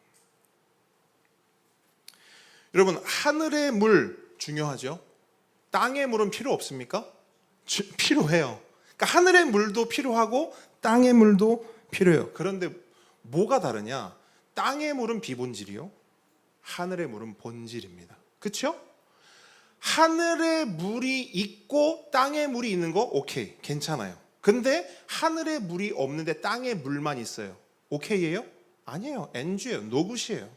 S1: 여러분, 하늘의 물 중요하죠? 땅의 물은 필요 없습니까? 필요해요. 그러니까 하늘의 물도 필요하고 땅의 물도 필요해요. 그런데 뭐가 다르냐? 땅의 물은 비본질이요. 하늘의 물은 본질입니다. 그렇죠? 하늘의 물이 있고 땅의 물이 있는 거 오케이, 괜찮아요. 근데 하늘의 물이 없는데 땅의 물만 있어요. 오케이예요? 아니에요. NG예요. 노굿이에요.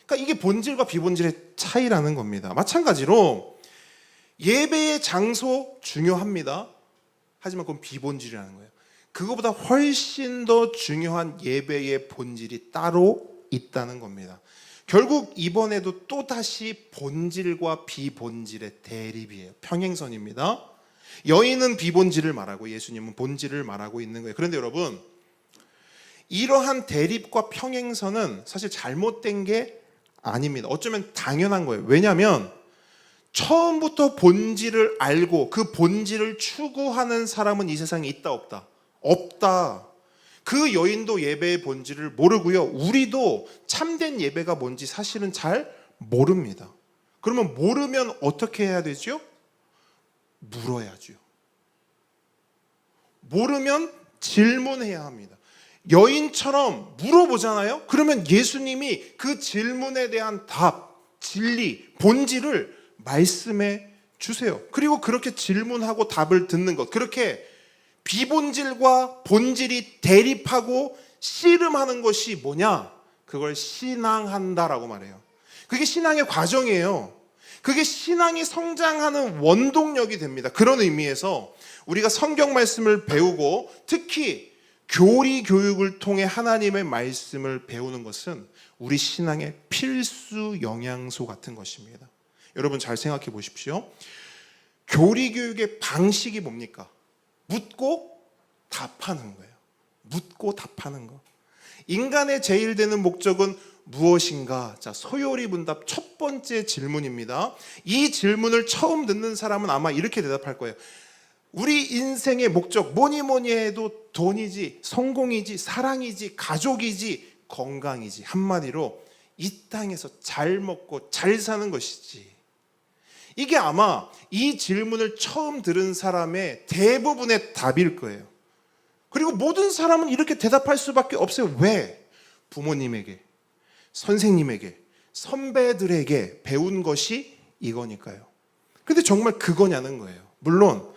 S1: 그러니까 이게 본질과 비본질의 차이라는 겁니다. 마찬가지로 예배의 장소 중요합니다. 하지만 그건 비본질이라는 거예요. 그거보다 훨씬 더 중요한 예배의 본질이 따로 있다는 겁니다. 결국 이번에도 또다시 본질과 비본질의 대립이에요. 평행선입니다. 여인은 비본질을 말하고 예수님은 본질을 말하고 있는 거예요. 그런데 여러분, 이러한 대립과 평행선은 사실 잘못된 게 아닙니다. 어쩌면 당연한 거예요. 왜냐하면 처음부터 본질을 알고 그 본질을 추구하는 사람은 이 세상에 있다 없다? 없다. 그 여인도 예배의 본질을 모르고요. 우리도 참된 예배가 뭔지 사실은 잘 모릅니다. 그러면 모르면 어떻게 해야 되죠? 물어야죠. 모르면 질문해야 합니다. 여인처럼 물어보잖아요. 그러면 예수님이 그 질문에 대한 답, 진리, 본질을 말씀해 주세요. 그리고 그렇게 질문하고 답을 듣는 것, 그렇게 비본질과 본질이 대립하고 씨름하는 것이 뭐냐? 그걸 신앙한다라고 말해요. 그게 신앙의 과정이에요. 그게 신앙이 성장하는 원동력이 됩니다. 그런 의미에서 우리가 성경 말씀을 배우고 특히 교리 교육을 통해 하나님의 말씀을 배우는 것은 우리 신앙의 필수 영양소 같은 것입니다. 여러분 잘 생각해 보십시오. 교리 교육의 방식이 뭡니까? 묻고 답하는 거예요. 묻고 답하는 거. 인간의 제일 되는 목적은 무엇인가? 자, 소요리 문답 첫 번째 질문입니다. 이 질문을 처음 듣는 사람은 아마 이렇게 대답할 거예요. 우리 인생의 목적 뭐니 해도 돈이지, 성공이지, 사랑이지, 가족이지, 건강이지. 한마디로 이 땅에서 잘 먹고 잘 사는 것이지. 이게 아마 이 질문을 처음 들은 사람의 대부분의 답일 거예요. 그리고 모든 사람은 이렇게 대답할 수밖에 없어요. 왜? 부모님에게, 선생님에게, 선배들에게 배운 것이 이거니까요. 근데 정말 그거냐는 거예요. 물론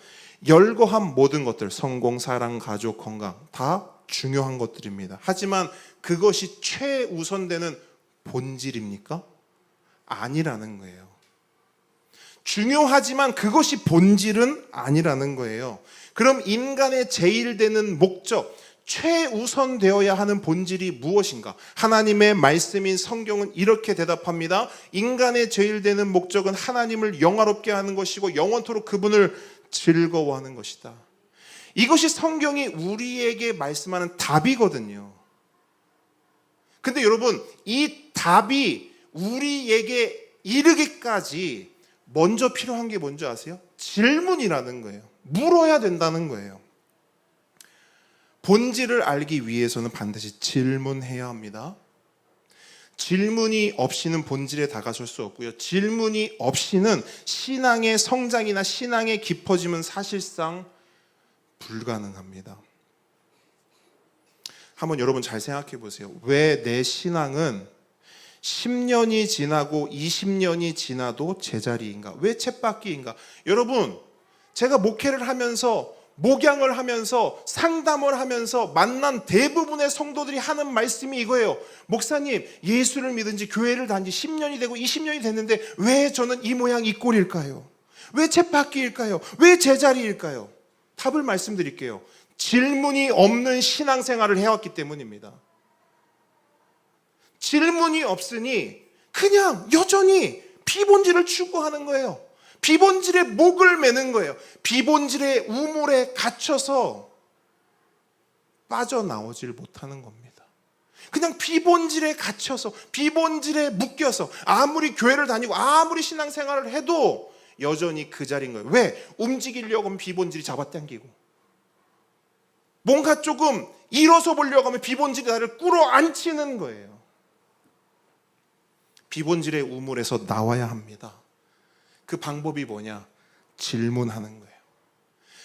S1: 열거한 모든 것들, 성공, 사랑, 가족, 건강 다 중요한 것들입니다. 하지만 그것이 최우선되는 본질입니까? 아니라는 거예요. 중요하지만 그것이 본질은 아니라는 거예요. 그럼 인간의 제일 되는 목적, 최우선 되어야 하는 본질이 무엇인가? 하나님의 말씀인 성경은 이렇게 대답합니다. 인간의 제일 되는 목적은 하나님을 영화롭게 하는 것이고 영원토록 그분을 즐거워하는 것이다. 이것이 성경이 우리에게 말씀하는 답이거든요. 근데 여러분, 이 답이 우리에게 이르기까지 먼저 필요한 게 뭔지 아세요? 질문이라는 거예요. 물어야 된다는 거예요. 본질을 알기 위해서는 반드시 질문해야 합니다. 질문이 없이는 본질에 다가설 수 없고요. 질문이 없이는 신앙의 성장이나 신앙의 깊어짐은 사실상 불가능합니다. 한번 여러분 잘 생각해 보세요. 왜 내 신앙은 10년이 지나고 20년이 지나도 제자리인가? 왜 쳇바퀴인가? 여러분, 제가 목회를 하면서 목양을 하면서 상담을 하면서 만난 대부분의 성도들이 하는 말씀이 이거예요. 목사님, 예수를 믿은 지 교회를 다닌 지 10년이 되고 20년이 됐는데 왜 저는 이 모양 이 꼴일까요? 왜 쳇바퀴일까요? 왜 제자리일까요? 답을 말씀드릴게요. 질문이 없는 신앙생활을 해왔기 때문입니다. 질문이 없으니 그냥 여전히 비본질을 추구하는 거예요. 비본질의 목을 매는 거예요. 비본질의 우물에 갇혀서 빠져나오질 못하는 겁니다. 그냥 비본질에 갇혀서 비본질에 묶여서 아무리 교회를 다니고 아무리 신앙생활을 해도 여전히 그 자리인 거예요. 왜? 움직이려고 하면 비본질이 잡아당기고 뭔가 조금 일어서 보려고 하면 비본질이 나를 끌어안치는 거예요. 비본질의 우물에서 나와야 합니다. 그 방법이 뭐냐? 질문하는 거예요.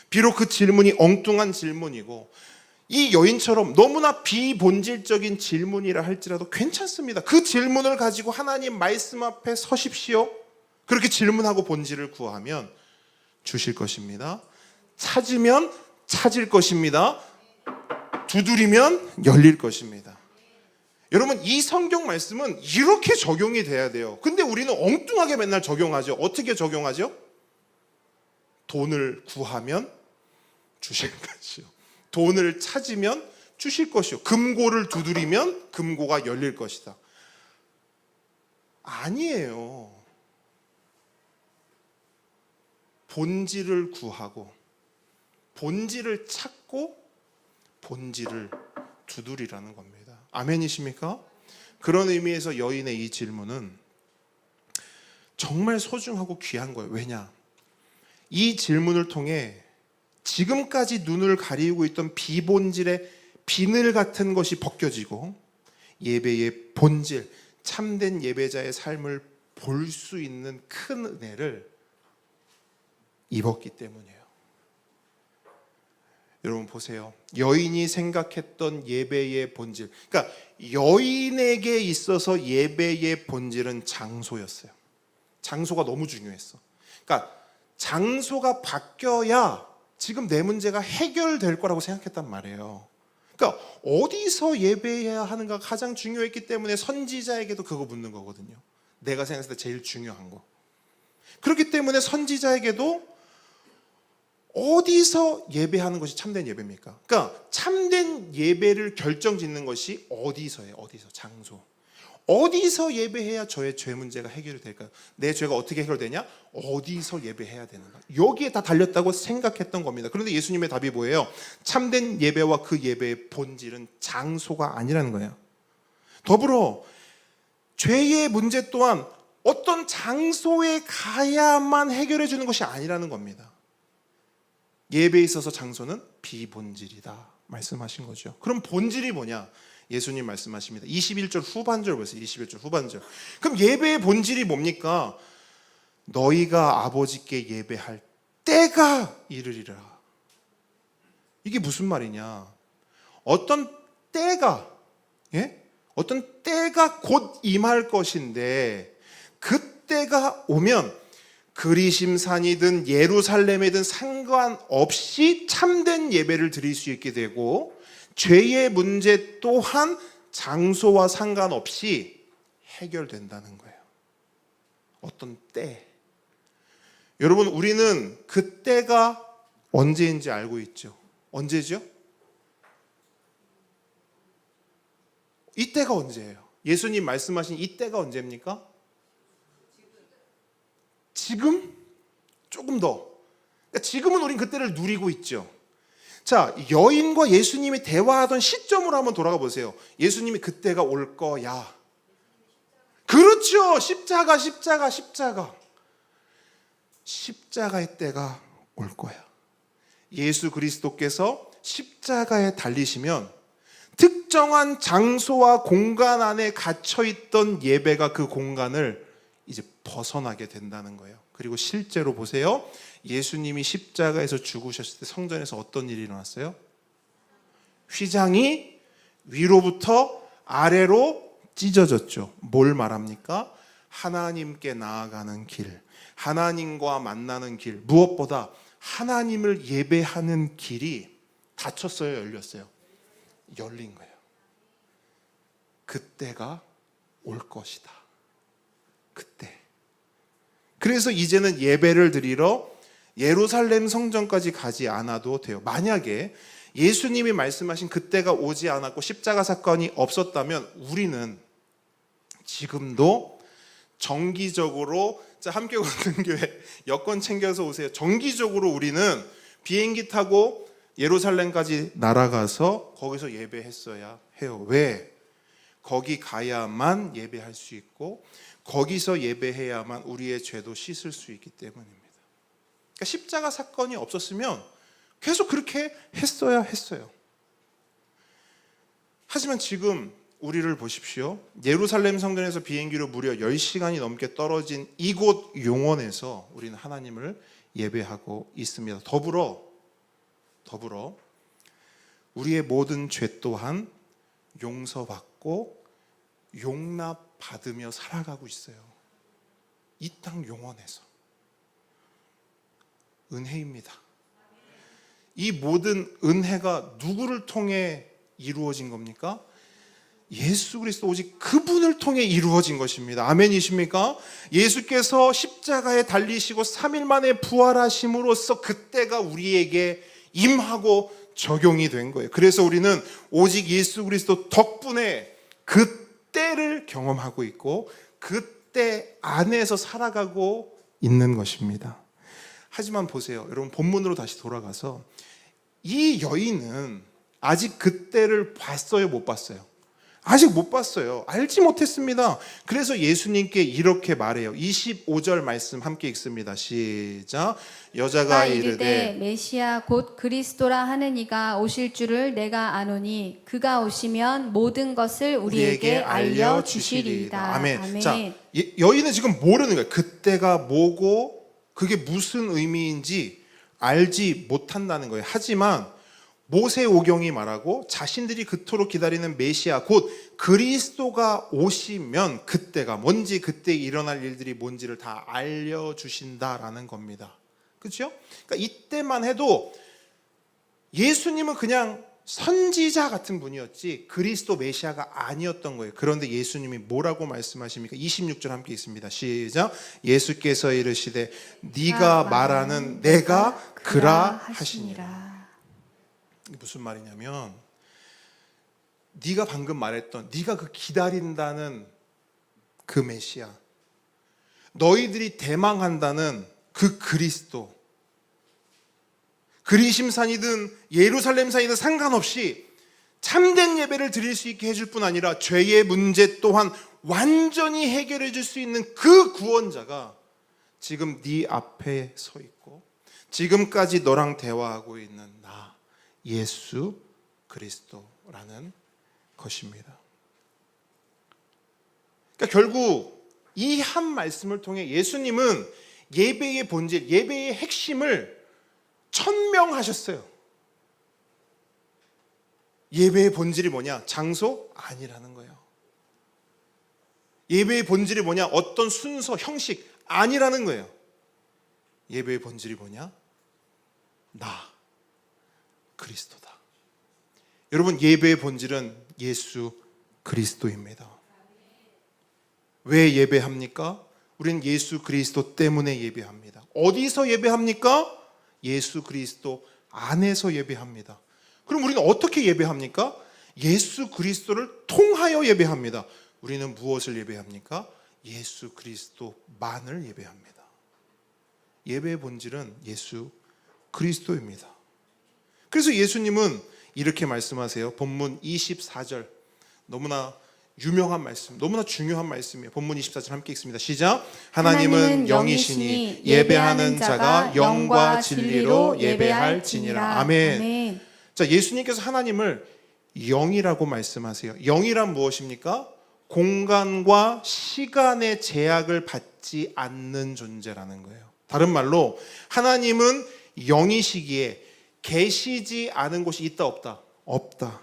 S1: 비록 그 질문이 엉뚱한 질문이고 이 여인처럼 너무나 비본질적인 질문이라 할지라도 괜찮습니다. 그 질문을 가지고 하나님 말씀 앞에 서십시오. 그렇게 질문하고 본질을 구하면 주실 것입니다. 찾으면 찾을 것입니다. 두드리면 열릴 것입니다. 여러분, 이 성경 말씀은 이렇게 적용이 돼야 돼요. 근데 우리는 엉뚱하게 맨날 적용하죠. 어떻게 적용하죠? 돈을 구하면 주실 것이요. 돈을 찾으면 주실 것이요. 금고를 두드리면 금고가 열릴 것이다. 아니에요. 본질을 구하고 본질을 찾고 본질을 두드리라는 겁니다. 아멘이십니까? 그런 의미에서 여인의 이 질문은 정말 소중하고 귀한 거예요. 왜냐? 이 질문을 통해 지금까지 눈을 가리우고 있던 비본질의 비늘 같은 것이 벗겨지고 예배의 본질, 참된 예배자의 삶을 볼 수 있는 큰 은혜를 입었기 때문이에요. 여러분 보세요. 여인이 생각했던 예배의 본질, 그러니까 여인에게 있어서 예배의 본질은 장소였어요. 장소가 너무 중요했어. 그러니까 장소가 바뀌어야 지금 내 문제가 해결될 거라고 생각했단 말이에요. 그러니까 어디서 예배해야 하는가 가장 중요했기 때문에 선지자에게도 그거 묻는 거거든요. 내가 생각했을 때 제일 중요한 거. 그렇기 때문에 선지자에게도 어디서 예배하는 것이 참된 예배입니까? 그러니까 참된 예배를 결정짓는 것이 어디서예요? 어디서? 장소. 어디서 예배해야 저의 죄 문제가 해결이 될까요? 내 죄가 어떻게 해결되냐? 어디서 예배해야 되는가? 여기에 다 달렸다고 생각했던 겁니다. 그런데 예수님의 답이 뭐예요? 참된 예배와 그 예배의 본질은 장소가 아니라는 거예요. 더불어 죄의 문제 또한 어떤 장소에 가야만 해결해 주는 것이 아니라는 겁니다. 예배에 있어서 장소는 비본질이다 말씀하신 거죠. 그럼 본질이 뭐냐? 예수님 말씀하십니다. 21절 후반절 보세요. 21절 후반절. 그럼 예배의 본질이 뭡니까? 너희가 아버지께 예배할 때가 이르리라. 이게 무슨 말이냐? 어떤 때가, 어떤 때가 곧 임할 것인데 그 때가 오면 그리심산이든 예루살렘이든 상관없이 참된 예배를 드릴 수 있게 되고 죄의 문제 또한 장소와 상관없이 해결된다는 거예요. 어떤 때. 여러분, 우리는 그 때가 언제인지 알고 있죠. 언제죠? 이 때가 언제예요? 예수님 말씀하신 이 때가 언제입니까? 지금? 조금 더. 그러니까 지금은 우린 그때를 누리고 있죠. 자, 여인과 예수님이 대화하던 시점으로 한번 돌아가 보세요. 예수님이 그때가 올 거야. 그렇죠. 십자가의 때가 올 거야. 예수 그리스도께서 십자가에 달리시면 특정한 장소와 공간 안에 갇혀있던 예배가 그 공간을 이제 벗어나게 된다는 거예요. 그리고 실제로 보세요. 예수님이 십자가에서 죽으셨을 때 성전에서 어떤 일이 일어났어요? 휘장이 위로부터 아래로 찢어졌죠. 뭘 말합니까? 하나님께 나아가는 길, 하나님과 만나는 길, 무엇보다 하나님을 예배하는 길이 닫혔어요, 열렸어요? 열린 거예요. 그때가 올 것이다. 그때. 그래서 이제는 예배를 드리러 예루살렘 성전까지 가지 않아도 돼요. 만약에 예수님이 말씀하신 그때가 오지 않았고 십자가 사건이 없었다면 우리는 지금도 정기적으로, 자, 함께 걷는 교회 여권 챙겨서 오세요. 정기적으로 우리는 비행기 타고 예루살렘까지 날아가서 거기서 예배했어야 해요. 왜? 거기 가야만 예배할 수 있고 거기서 예배해야만 우리의 죄도 씻을 수 있기 때문입니다. 그러니까 십자가 사건이 없었으면 계속 그렇게 했어야 했어요. 하지만 지금 우리를 보십시오. 예루살렘 성전에서 비행기로 무려 10시간이 넘게 떨어진 이곳 용원에서 우리는 하나님을 예배하고 있습니다. 더불어 우리의 모든 죄 또한 용서받고 용납받으며 살아가고 있어요. 이 땅 용원에서. 은혜입니다. 이 모든 은혜가 누구를 통해 이루어진 겁니까? 예수 그리스도 오직 그분을 통해 이루어진 것입니다. 아멘이십니까? 예수께서 십자가에 달리시고 3일 만에 부활하심으로써 그때가 우리에게 임하고 적용이 된 거예요. 그래서 우리는 오직 예수 그리스도 덕분에 그때를 경험하고 있고 그때 안에서 살아가고 있는 것입니다. 하지만 보세요. 여러분, 본문으로 다시 돌아가서 이 여인은 아직 그때를 봤어요? 못 봤어요? 아직 못 봤어요. 알지 못했습니다. 그래서 예수님께 이렇게 말해요. 25절 말씀 함께 읽습니다. 시작. 여자가 이르되
S2: 메시아 곧 그리스도라 하는 이가 오실 줄을 내가 아노니 그가 오시면 모든 것을 우리에게 알려주시리이다.
S1: 아멘. 자, 여인은 지금 모르는 거예요. 그때가 뭐고 그게 무슨 의미인지 알지 못한다는 거예요. 하지만 모세오경이 말하고 자신들이 그토록 기다리는 메시아 곧 그리스도가 오시면 그때가 뭔지, 그때 일어날 일들이 뭔지를 다 알려주신다라는 겁니다. 그렇죠? 그러니까 이때만 해도 예수님은 그냥 선지자 같은 분이었지 그리스도 메시아가 아니었던 거예요. 그런데 예수님이 뭐라고 말씀하십니까? 26절 함께 있습니다. 시작. 예수께서 이르시되 네가 말하는 내가 그라 하시니라. 이게 무슨 말이냐면 네가 방금 말했던 네가 그 기다린다는 그 메시아, 너희들이 대망한다는 그 그리스도, 그리심산이든 예루살렘산이든 상관없이 참된 예배를 드릴 수 있게 해줄 뿐 아니라 죄의 문제 또한 완전히 해결해 줄 수 있는 그 구원자가 지금 네 앞에 서 있고 지금까지 너랑 대화하고 있는 나 예수 그리스도라는 것입니다. 그러니까 결국 이 한 말씀을 통해 예수님은 예배의 본질, 예배의 핵심을 천명하셨어요. 예배의 본질이 뭐냐? 장소? 아니라는 거예요. 예배의 본질이 뭐냐? 어떤 순서, 형식? 아니라는 거예요. 예배의 본질이 뭐냐? 나, 그리스도다. 여러분, 예배의 본질은 예수 그리스도입니다. 왜 예배합니까? 우리는 예수 그리스도 때문에 예배합니다. 어디서 예배합니까? 예수 그리스도 안에서 예배합니다. 그럼 우리는 어떻게 예배합니까? 예수 그리스도를 통하여 예배합니다. 우리는 무엇을 예배합니까? 예수 그리스도만을 예배합니다. 예배의 본질은 예수 그리스도입니다. 그래서 예수님은 이렇게 말씀하세요. 본문 24절, 너무나 유명한 말씀, 너무나 중요한 말씀이에요. 본문 24절 함께 읽습니다. 시작. 하나님은 영이시니 예배하는 자가 영과 진리로 예배할지니라. 아멘. 자, 예수님께서 하나님을 영이라고 말씀하세요. 영이란 무엇입니까? 공간과 시간의 제약을 받지 않는 존재라는 거예요. 다른 말로 하나님은 영이시기에 계시지 않은 곳이 있다 없다? 없다.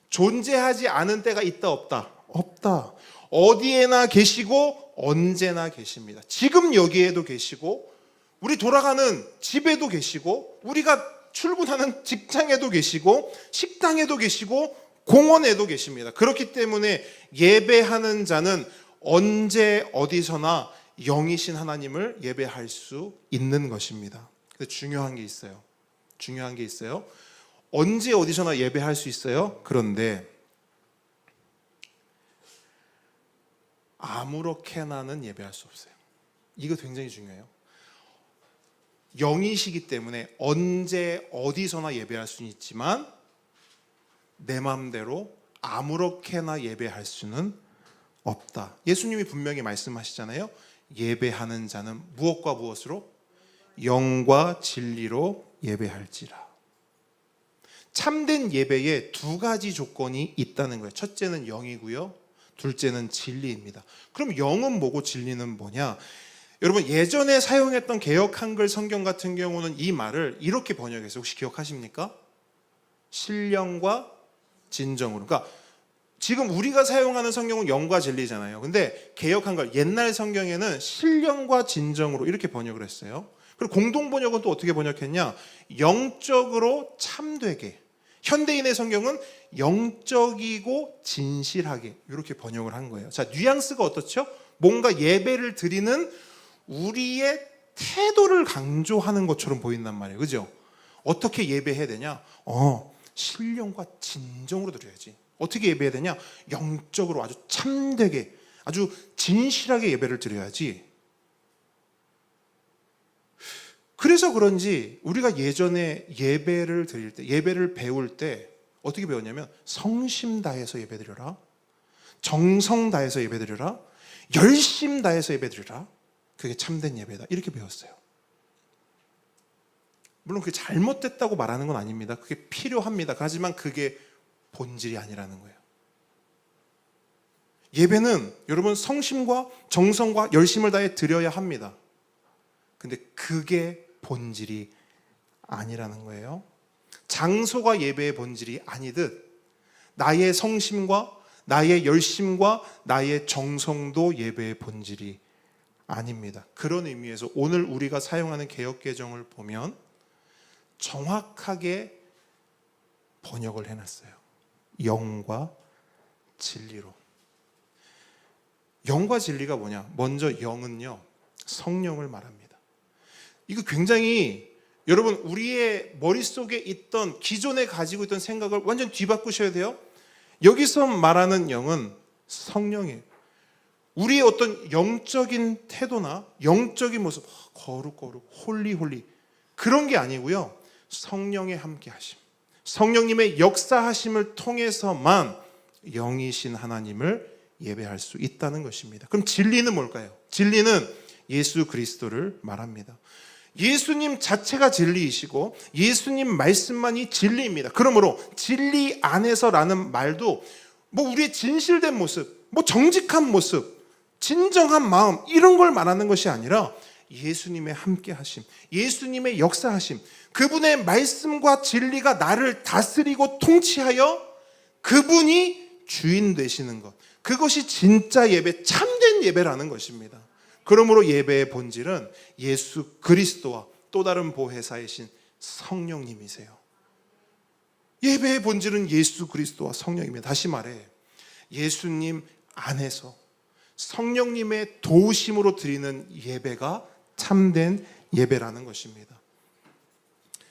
S1: 존재하지 않은 때가 있다 없다? 없다. 어디에나 계시고 언제나 계십니다. 지금 여기에도 계시고 우리 돌아가는 집에도 계시고 우리가 출근하는 직장에도 계시고 식당에도 계시고 공원에도 계십니다. 그렇기 때문에 예배하는 자는 언제 어디서나 영이신 하나님을 예배할 수 있는 것입니다. 근데 중요한 게 있어요. 언제 어디서나 예배할 수 있어요. 그런데 아무렇게나는 예배할 수 없어요. 이거 굉장히 중요해요. 영이시기 때문에 언제 어디서나 예배할 수는 있지만 내 마음대로 아무렇게나 예배할 수는 없다. 예수님이 분명히 말씀하시잖아요. 예배하는 자는 무엇과 무엇으로? 영과 진리로 예배할지라. 참된 예배에 두 가지 조건이 있다는 거예요. 첫째는 영이고요. 둘째는 진리입니다. 그럼 영은 뭐고 진리는 뭐냐? 여러분, 예전에 사용했던 개역 한글 성경 같은 경우는 이 말을 이렇게 번역해서 혹시 기억하십니까? 신령과 진정으로. 그러니까 지금 우리가 사용하는 성경은 영과 진리잖아요. 근데 개역 한글 옛날 성경에는 신령과 진정으로 이렇게 번역을 했어요. 그리고 공동 번역은 또 어떻게 번역했냐? 영적으로 참되게. 현대인의 성경은 영적이고 진실하게 이렇게 번역을 한 거예요. 자, 뉘앙스가 어떻죠? 뭔가 예배를 드리는 우리의 태도를 강조하는 것처럼 보인단 말이에요. 그죠? 어떻게 예배해야 되냐? 신령과 진정으로 드려야지. 어떻게 예배해야 되냐? 영적으로 아주 참되게, 아주 진실하게 예배를 드려야지. 그래서 그런지 우리가 예전에 예배를 드릴 때, 예배를 배울 때 어떻게 배웠냐면 성심 다해서 예배 드려라, 정성 다해서 예배 드려라, 열심 다해서 예배 드려라. 그게 참된 예배다. 이렇게 배웠어요. 물론 그게 잘못됐다고 말하는 건 아닙니다. 그게 필요합니다. 하지만 그게 본질이 아니라는 거예요. 예배는 여러분 성심과 정성과 열심을 다해 드려야 합니다. 근데 그게 본질이 아니라는 거예요. 장소가 예배의 본질이 아니듯 나의 성심과 나의 열심과 나의 정성도 예배의 본질이 아닙니다. 그런 의미에서 오늘 우리가 사용하는 개역개정을 보면 정확하게 번역을 해놨어요. 영과 진리로. 영과 진리가 뭐냐? 먼저 영은요, 성령을 말합니다. 이거 굉장히 여러분 우리의 머릿속에 있던 기존에 가지고 있던 생각을 완전 뒤바꾸셔야 돼요. 여기서 말하는 영은 성령이에요. 우리의 어떤 영적인 태도나 영적인 모습, 거룩 홀리 그런 게 아니고요, 성령의 함께 하심, 성령님의 역사하심을 통해서만 영이신 하나님을 예배할 수 있다는 것입니다. 그럼 진리는 뭘까요? 진리는 예수 그리스도를 말합니다. 예수님 자체가 진리이시고 예수님 말씀만이 진리입니다. 그러므로 진리 안에서라는 말도 뭐 우리의 진실된 모습, 뭐 정직한 모습, 진정한 마음, 이런 걸 말하는 것이 아니라 예수님의 함께 하심, 예수님의 역사하심, 그분의 말씀과 진리가 나를 다스리고 통치하여 그분이 주인 되시는 것, 그것이 진짜 예배, 참된 예배라는 것입니다. 그러므로 예배의 본질은 예수 그리스도와 또 다른 보혜사이신 성령님이세요. 예배의 본질은 예수 그리스도와 성령입니다. 다시 말해, 예수님 안에서 성령님의 도우심으로 드리는 예배가 참된 예배라는 것입니다.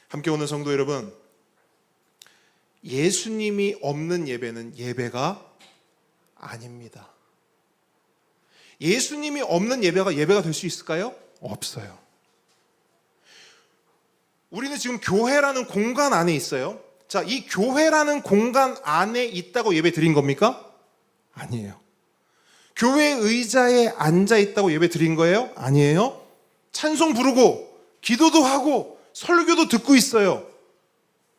S1: 함께 오는 성도 여러분, 예수님이 없는 예배는 예배가 아닙니다. 예수님이 없는 예배가 될 수 있을까요? 없어요. 우리는 지금 교회라는 공간 안에 있어요. 자, 이 교회라는 공간 안에 있다고 예배 드린 겁니까? 아니에요. 교회 의자에 앉아 있다고 예배 드린 거예요? 아니에요. 찬송 부르고 기도도 하고 설교도 듣고 있어요.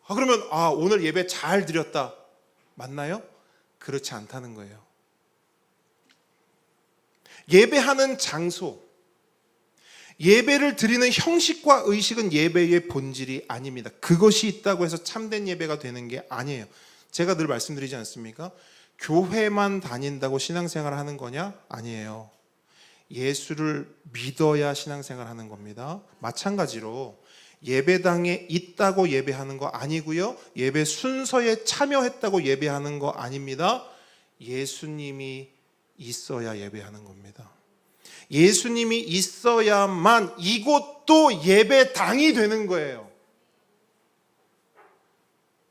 S1: 그러면 오늘 예배 잘 드렸다, 맞나요? 그렇지 않다는 거예요. 예배하는 장소, 예배를 드리는 형식과 의식은 예배의 본질이 아닙니다. 그것이 있다고 해서 참된 예배가 되는 게 아니에요. 제가 늘 말씀드리지 않습니까? 교회만 다닌다고 신앙생활을 하는 거냐? 아니에요. 예수를 믿어야 신앙생활을 하는 겁니다. 마찬가지로 예배당에 있다고 예배하는 거 아니고요, 예배 순서에 참여했다고 예배하는 거 아닙니다. 예수님이 있어야 예배하는 겁니다. 예수님이 있어야만 이곳도 예배당이 되는 거예요.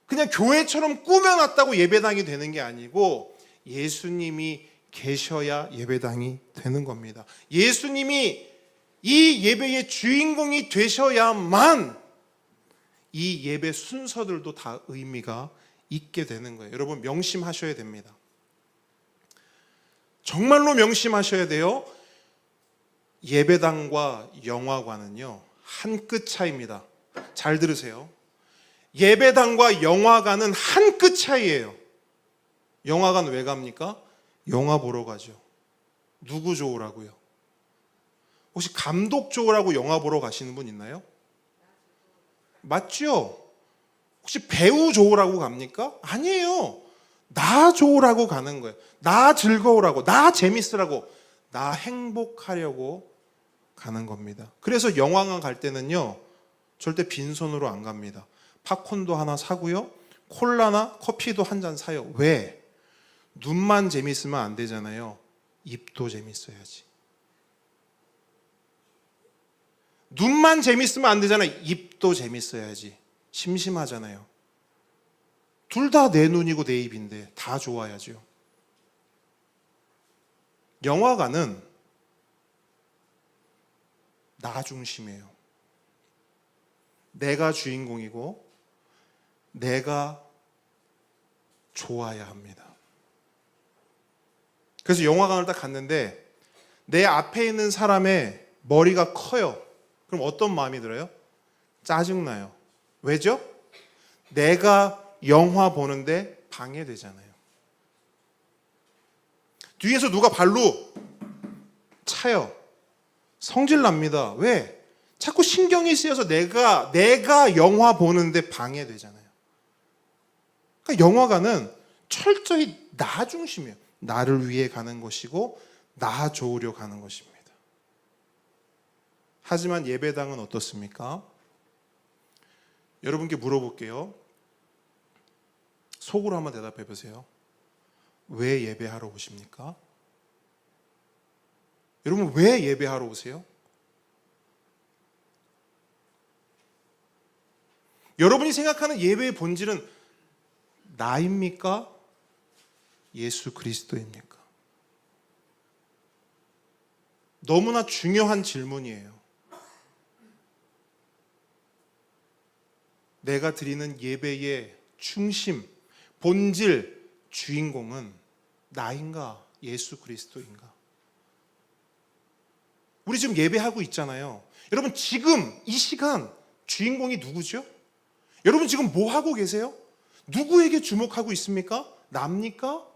S1: 그냥 교회처럼 꾸며놨다고 예배당이 되는 게 아니고 예수님이 계셔야 예배당이 되는 겁니다. 예수님이 이 예배의 주인공이 되셔야만 이 예배 순서들도 다 의미가 있게 되는 거예요. 여러분 명심하셔야 됩니다. 정말로 명심하셔야 돼요. 예배당과 영화관은요, 한 끗 차이입니다. 잘 들으세요. 예배당과 영화관은 한 끗 차이예요. 영화관 왜 갑니까? 영화 보러 가죠. 누구 좋으라고요? 혹시 감독 좋으라고 영화 보러 가시는 분 있나요? 맞죠? 혹시 배우 좋으라고 갑니까? 아니에요. 나 좋으라고 가는 거예요. 나 즐거우라고, 나 재밌으라고, 나 행복하려고 가는 겁니다. 그래서 영화관 갈 때는요, 절대 빈손으로 안 갑니다. 팝콘도 하나 사고요, 콜라나 커피도 한 잔 사요. 왜? 눈만 재밌으면 안 되잖아요. 입도 재밌어야지. 눈만 재밌으면 안 되잖아요. 입도 재밌어야지. 심심하잖아요. 둘 다 내 눈이고 내 입인데 다 좋아야죠. 영화관은 나 중심이에요. 내가 주인공이고 내가 좋아야 합니다. 그래서 영화관을 딱 갔는데 내 앞에 있는 사람의 머리가 커요. 그럼 어떤 마음이 들어요? 짜증나요. 왜죠? 내가 영화 보는데 방해되잖아요. 뒤에서 누가 발로 차요. 성질 납니다. 왜? 자꾸 신경이 쓰여서 내가 영화 보는데 방해되잖아요. 그러니까 영화관은 철저히 나 중심이에요. 나를 위해 가는 것이고 나 좋으려 가는 것입니다. 하지만 예배당은 어떻습니까? 여러분께 물어볼게요. 속으로 한번 대답해 보세요. 왜 예배하러 오십니까? 여러분, 왜 예배하러 오세요? 여러분이 생각하는 예배의 본질은 나입니까? 예수 그리스도입니까? 너무나 중요한 질문이에요. 내가 드리는 예배의 중심, 본질, 주인공은 나인가? 예수 그리스도인가? 우리 지금 예배하고 있잖아요. 여러분, 지금 이 시간 주인공이 누구죠? 여러분 지금 뭐 하고 계세요? 누구에게 주목하고 있습니까? 납니까?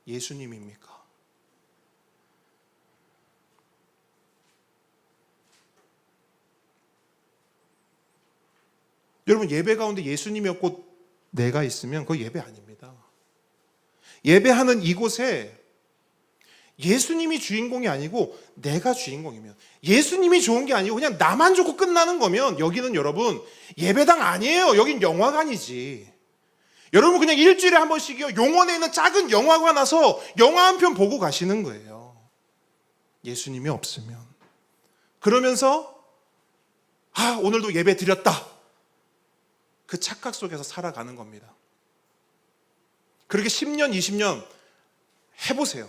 S1: 예수님입니까? 여러분, 예배 가운데 예수님이 없고 내가 있으면 그거 예배 아닙니다. 예배하는 이곳에 예수님이 주인공이 아니고 내가 주인공이면, 예수님이 좋은 게 아니고 그냥 나만 좋고 끝나는 거면 여기는 여러분 예배당 아니에요. 여긴 영화관이지. 여러분 그냥 일주일에 한 번씩이요, 용원에 있는 작은 영화관 와서 영화 한 편 보고 가시는 거예요. 예수님이 없으면. 그러면서 오늘도 예배 드렸다, 그 착각 속에서 살아가는 겁니다. 그렇게 10년, 20년 해보세요.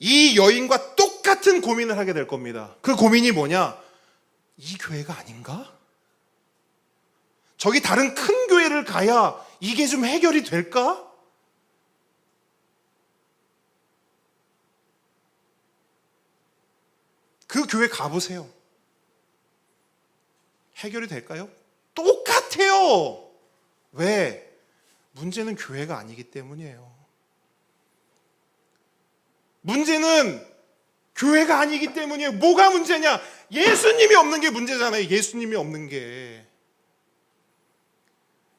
S1: 이 여인과 똑같은 고민을 하게 될 겁니다. 그 고민이 뭐냐? 이 교회가 아닌가? 저기 다른 큰 교회를 가야 이게 좀 해결이 될까? 그 교회 가보세요. 해결이 될까요? 똑같아요. 왜? 문제는 교회가 아니기 때문이에요. 문제는 교회가 아니기 때문이에요. 뭐가 문제냐? 예수님이 없는 게 문제잖아요. 예수님이 없는 게.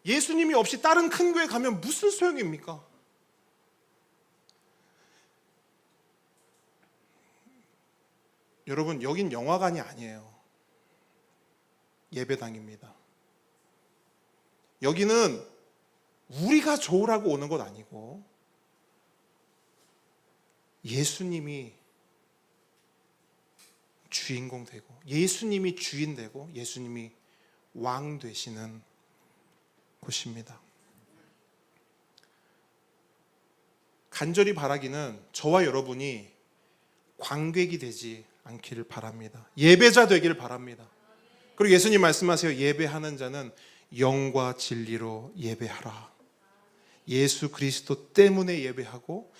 S1: 예수님이 없이 다른 큰 교회 가면 무슨 소용입니까? 여러분, 여긴 영화관이 아니에요. 예배당입니다. 여기는 우리가 좋으라고 오는 것 아니고 예수님이 주인공 되고, 예수님이 주인 되고, 예수님이 왕 되시는 곳입니다. 간절히 바라기는 저와 여러분이 관객이 되지 않기를 바랍니다. 예배자 되기를 바랍니다. 그리고 예수님 말씀하세요. 예배하는 자는 영과 진리로 예배하라. 예수 그리스도 때문에 예배하고,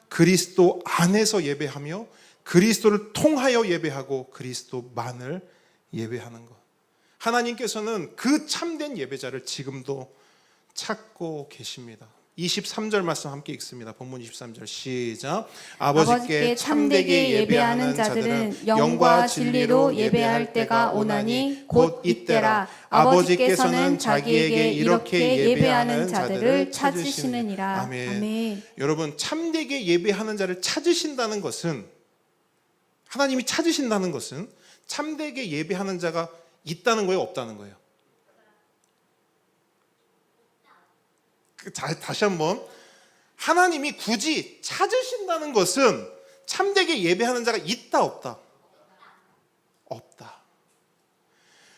S1: 그리스도 안에서 예배하며, 그리스도를 통하여 예배하고, 그리스도만을 예배하는 것. 하나님께서는 그 참된 예배자를 지금도 찾고 계십니다. 23절 말씀 함께 읽습니다. 본문 23절 시작. 아버지께 참되게 예배하는 자들은 영과 진리로 예배할 때가 오나니 곧 이때라. 아버지께서는 자기에게 이렇게 예배하는 자들을 찾으시느니라. 아멘.
S2: 아멘.
S1: 여러분, 참되게 예배하는 자를 찾으신다는 것은, 하나님이 찾으신다는 것은 참되게 예배하는 자가 있다는 거예요, 없다는 거예요? 다시 한번, 하나님이 굳이 찾으신다는 것은 참되게 예배하는 자가 있다, 없다? 없다.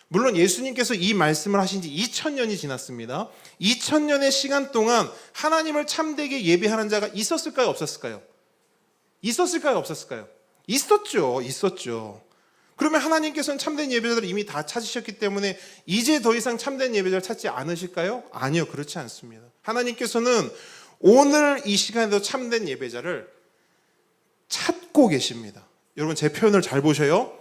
S1: 물론 예수님께서 이 말씀을 하신 지 2000년이 지났습니다. 2000년의 시간 동안 하나님을 참되게 예배하는 자가 있었을까요, 없었을까요? 있었을까요, 없었을까요? 있었죠. 그러면 하나님께서는 참된 예배자들을 이미 다 찾으셨기 때문에 이제 더 이상 참된 예배자를 찾지 않으실까요? 아니요, 그렇지 않습니다. 하나님께서는 오늘 이 시간에도 참된 예배자를 찾고 계십니다. 여러분, 제 표현을 잘 보셔요.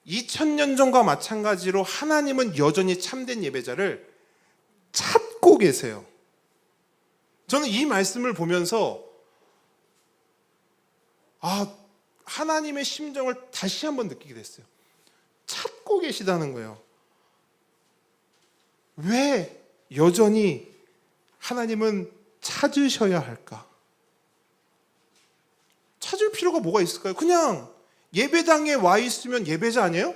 S1: 2000년 전과 마찬가지로 하나님은 여전히 참된 예배자를 찾고 계세요. 저는 이 말씀을 보면서 하나님의 심정을 다시 한번 느끼게 됐어요. 찾고 계시다는 거예요. 왜 여전히 하나님은 찾으셔야 할까? 찾을 필요가 뭐가 있을까요? 그냥 예배당에 와 있으면 예배자 아니에요?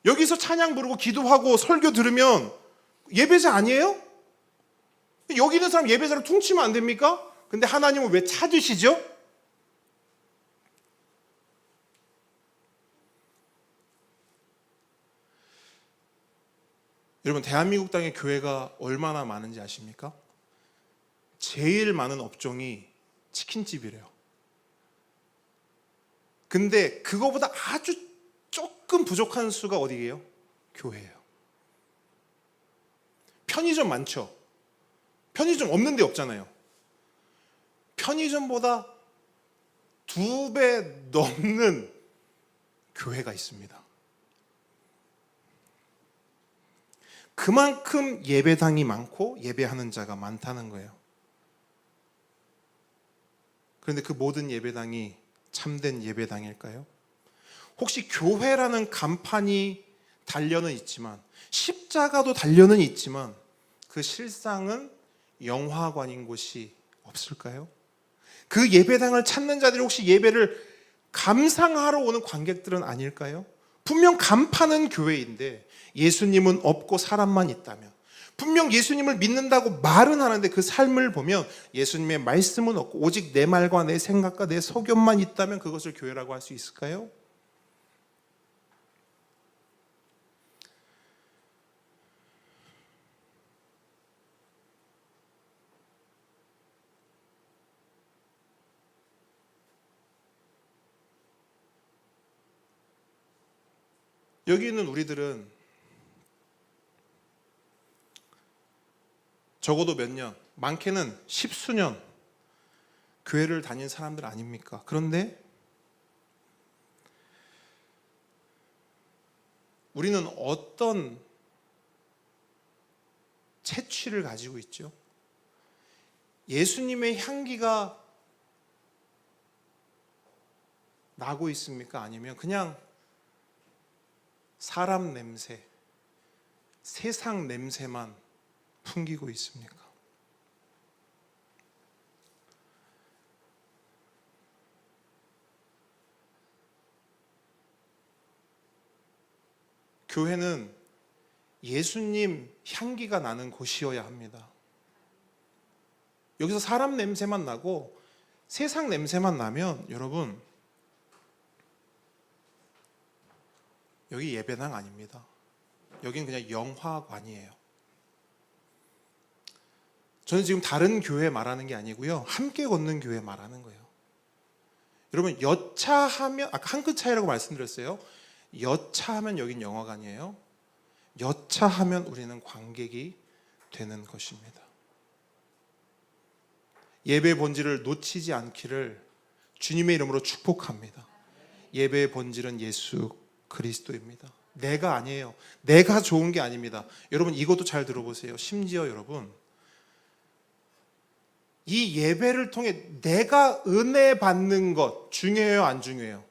S1: 여기서 찬양 부르고 기도하고 설교 들으면 예배자 아니에요? 여기 있는 사람 예배자로 퉁치면 안 됩니까? 근데 하나님은 왜 찾으시죠? 여러분, 대한민국 땅에 교회가 얼마나 많은지 아십니까? 제일 많은 업종이 치킨집이래요. 근데 그거보다 아주 조금 부족한 수가 어디예요? 교회예요. 편의점 많죠? 편의점 없는 데 없잖아요. 편의점보다 2배 넘는 교회가 있습니다. 그만큼 예배당이 많고 예배하는 자가 많다는 거예요. 그런데 그 모든 예배당이 참된 예배당일까요? 혹시 교회라는 간판이 달려는 있지만, 십자가도 달려는 있지만 그 실상은 영화관인 곳이 없을까요? 그 예배당을 찾는 자들이 혹시 예배를 감상하러 오는 관객들은 아닐까요? 분명 간판은 교회인데 예수님은 없고 사람만 있다면, 분명 예수님을 믿는다고 말은 하는데 그 삶을 보면 예수님의 말씀은 없고 오직 내 말과 내 생각과 내 소견만 있다면 그것을 교회라고 할 수 있을까요? 여기 있는 우리들은 적어도 몇 년, 많게는 10수년 교회를 다닌 사람들 아닙니까? 그런데 우리는 어떤 채취를 가지고 있죠? 예수님의 향기가 나고 있습니까? 아니면 그냥 사람 냄새, 세상 냄새만 풍기고 있습니까? 교회는 예수님 향기가 나는 곳이어야 합니다. 여기서 사람 냄새만 나고 세상 냄새만 나면 여러분, 여기 예배당 아닙니다. 여긴 그냥 영화관이에요. 저는 지금 다른 교회 말하는 게 아니고요, 함께 걷는 교회 말하는 거예요. 여러분, 여차하면, 아까 한 끗 차이라고 말씀드렸어요. 여차하면 여긴 영화관이에요. 여차하면 우리는 관객이 되는 것입니다. 예배의 본질을 놓치지 않기를 주님의 이름으로 축복합니다. 예배의 본질은 예수 그리스도입니다. 내가 아니에요. 내가 좋은 게 아닙니다. 여러분, 이것도 잘 들어보세요. 심지어 여러분, 이 예배를 통해 내가 은혜 받는 것 중요해요, 안 중요해요?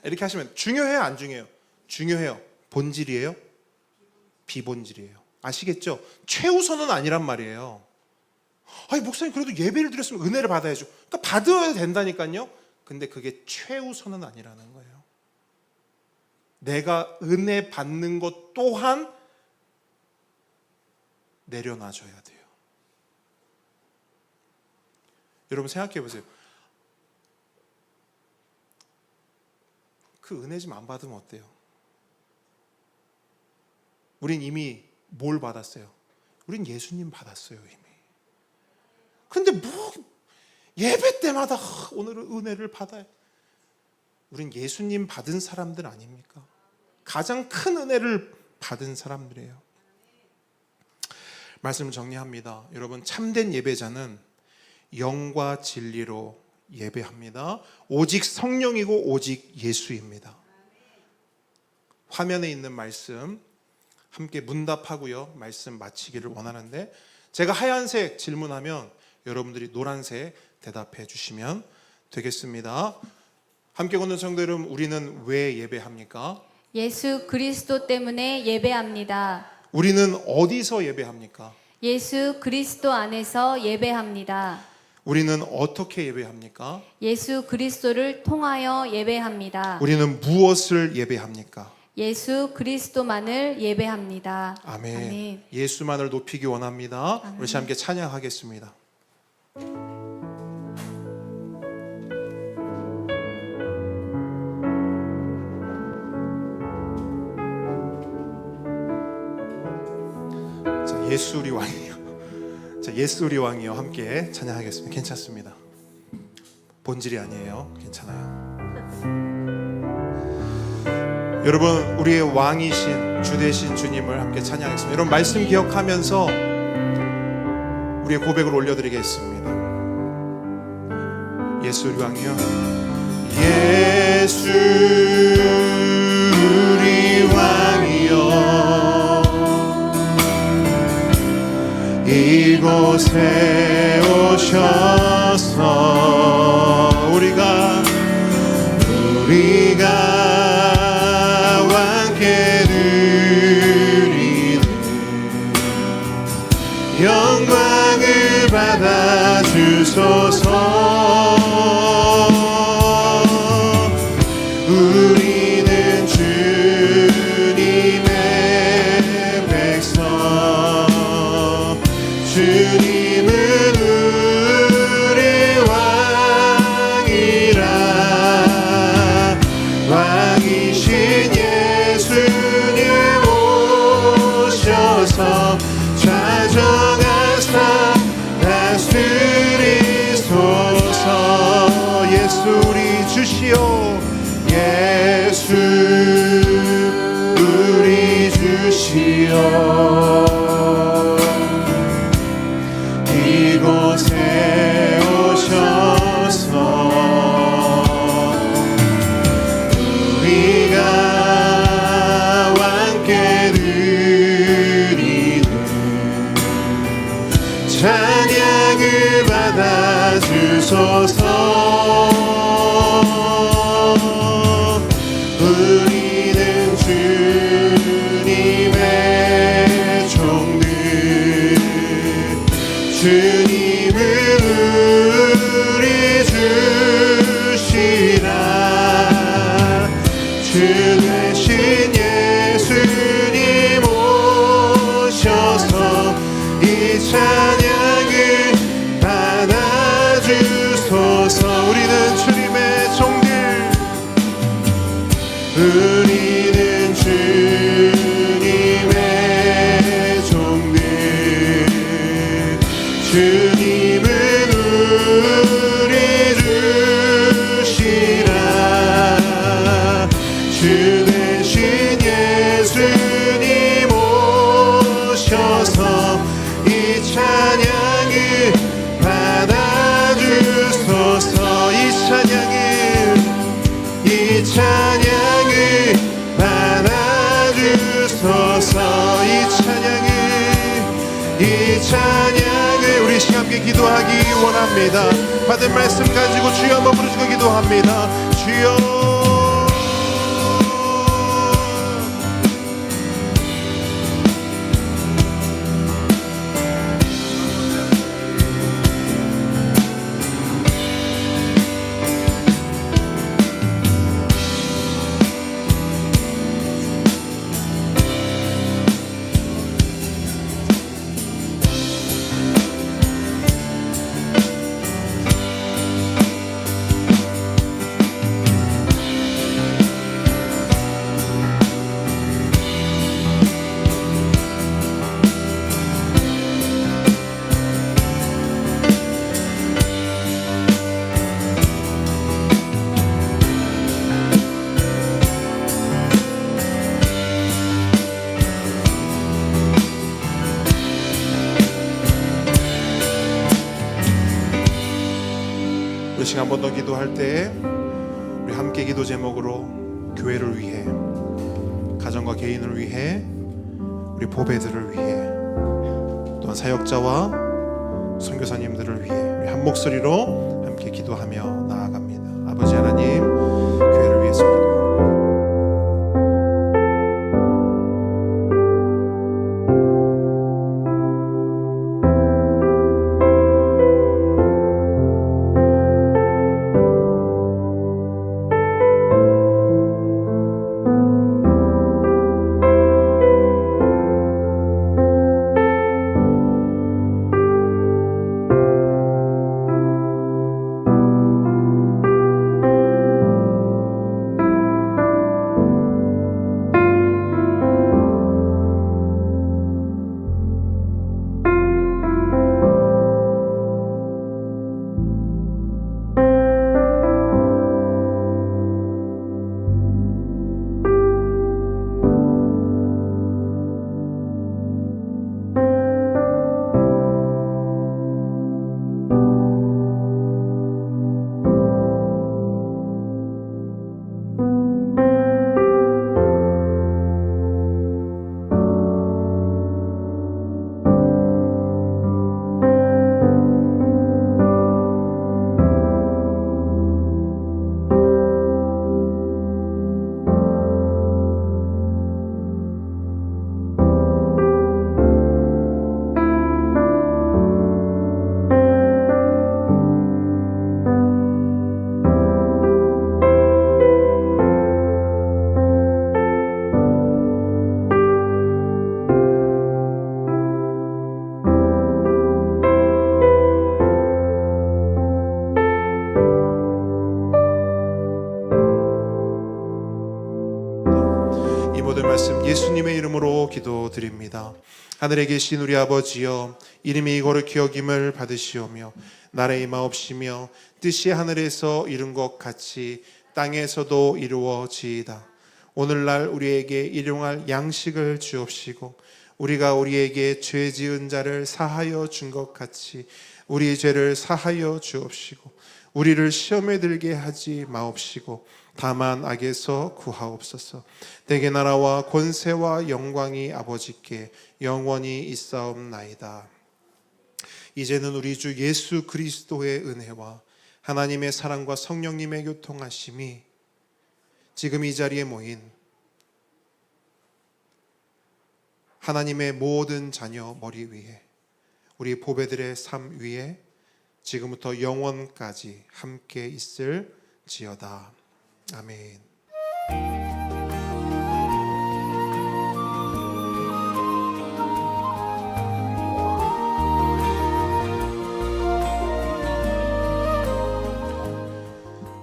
S1: 이렇게 하시면 중요해요, 안 중요해요? 중요해요. 본질이에요? 비본질이에요. 아시겠죠? 최우선은 아니란 말이에요. 아니, 목사님 그래도 예배를 드렸으면 은혜를 받아야죠. 그러니까 받아야 된다니까요. 근데 그게 최우선은 아니라는 거예요. 내가 은혜 받는 것 또한 내려놔줘야 돼요. 여러분, 생각해 보세요. 그 은혜 좀 안 받으면 어때요? 우린 이미 뭘 받았어요? 우린 예수님 받았어요, 이미. 근데 뭐 예배 때마다 오늘은 은혜를 받아야. 우린 예수님 받은 사람들 아닙니까? 가장 큰 은혜를 받은 사람들이에요. 말씀을 정리합니다. 여러분, 참된 예배자는 영과 진리로 예배합니다. 오직 성령이고 오직 예수입니다. 화면에 있는 말씀 함께 문답하고요, 말씀 마치기를 원하는데, 제가 하얀색 질문하면 여러분들이 노란색 대답해 주시면 되겠습니다. 함께 걷는 성도 여러분, 우리는 왜 예배합니까?
S2: 예수 그리스도 때문에 예배합니다.
S1: 우리는 어디서 예배합니까?
S2: 예수 그리스도 안에서 예배합니다.
S1: 우리는 어떻게 예배합니까?
S2: 예수 그리스도를 통하여 예배합니다.
S1: 우리는 무엇을 예배합니까?
S2: 예수 그리스도만을 예배합니다.
S1: 아멘.
S2: 아멘.
S1: 예수만을 높이기 원합니다. 우리 함께 찬양하겠습니다. 자, 예수 우리 왕이요. 자, 예수 우리 왕이요. 함께 찬양하겠습니다. 괜찮습니다. 본질이 아니에요. 괜찮아요. 여러분, 우리의 왕이신 주 되신 주님을 함께 찬양하겠습니다. 여러분, 말씀 기억하면서 우리의 고백을 올려드리겠습니다. 예수 우리 왕이요. 예수 우리 왕이요, 이곳에 오셔서 우리가 왕께 드리는 영광을 받아 주소서. 우리는 주님의 백성, 주님은 우리 왕이라. 왕이신 예수님 오셔서 좌정하사 다스리소서. 예수 우리 주시오. 예수 우리 주시오. 이곳에 오셔서 우리가 왕께 드리는 찬양을 받아 주소서. 우리는 주님의 종들, 주님은 우리 주시라. 주 되신 예수님 오셔서 이 찬양을 받아주소서. 우리는 주님의 종들, 우리는 주님의 종들, 주님은 우리 주시라. 주 되신 예수님 오셔서 이 찬양을 받아주소서. 이 찬양을 받아주소서. 이 찬양을 우리 함께 기도하기 원합니다. 받은 말씀 가지고 주여 한번 부르시고 기도합니다. 주여. 우리 시간 한 번 더 기도할 때 우리 함께 기도 제목으로 교회를 위해, 가정과 개인을 위해, 우리 보배들을 위해, 또한 사역자와 선교사님들을 위해 우리 한 목소리로 함께 기도하며 나아갑니다. 아버지 하나님, 교회를 위해서 기도합니다. 말씀 예수님의 이름으로 기도드립니다. 하늘에 계신 우리 아버지여, 이름이 거룩히 여김을 받으시오며 나라의 임하옵시며 뜻이 하늘에서 이룬 것 같이 땅에서도 이루어지이다. 오늘날 우리에게 일용할 양식을 주옵시고 우리가 우리에게 죄 지은 자를 사하여 준 것 같이 우리 죄를 사하여 주옵시고 우리를 시험에 들게 하지 마옵시고 다만 악에서 구하옵소서. 대개 나라와 권세와 영광이 아버지께 영원히 있사옵나이다. 이제는 우리 주 예수 그리스도의 은혜와 하나님의 사랑과 성령님의 교통하심이 지금 이 자리에 모인 하나님의 모든 자녀 머리 위에, 우리 보배들의 삶 위에 지금부터 영원까지 함께 있을지어다. 아멘.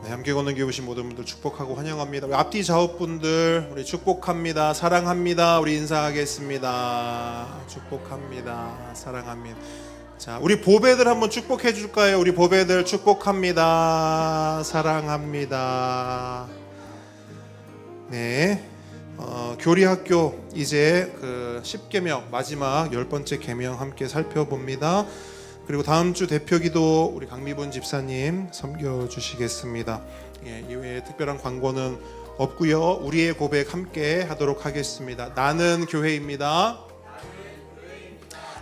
S1: 함께 걷는 교회 오신 모든 분들 축복하고 환영합니다. 우리 앞뒤 좌우분들 우리 축복합니다. 사랑합니다. 우리 인사하겠습니다. 축복합니다. 사랑합니다. 자, 우리 보배들 한번 축복해 줄까요? 우리 보배들 축복합니다. 사랑합니다. 네, 교리학교 이제 그 10계명 마지막 10번째 계명 함께 살펴봅니다. 그리고 다음 주 대표기도 우리 강미분 집사님 섬겨주시겠습니다. 예, 이외에 특별한 광고는 없고요. 우리의 고백 함께 하도록 하겠습니다. 나는 교회입니다.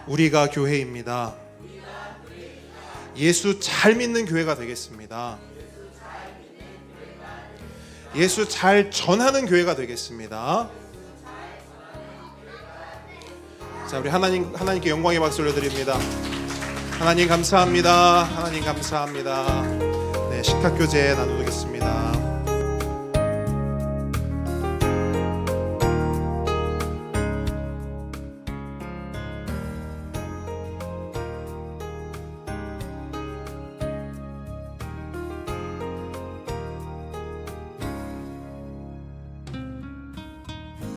S1: 우리가 교회입니다. 예수 잘 믿는 교회가 되겠습니다. 예수 잘 전하는 교회가 되겠습니다. 자, 우리 하나님께 영광의 박수 올려드립니다. 하나님 감사합니다. 하나님 감사합니다. 네, 식탁 교제 나누겠습니다.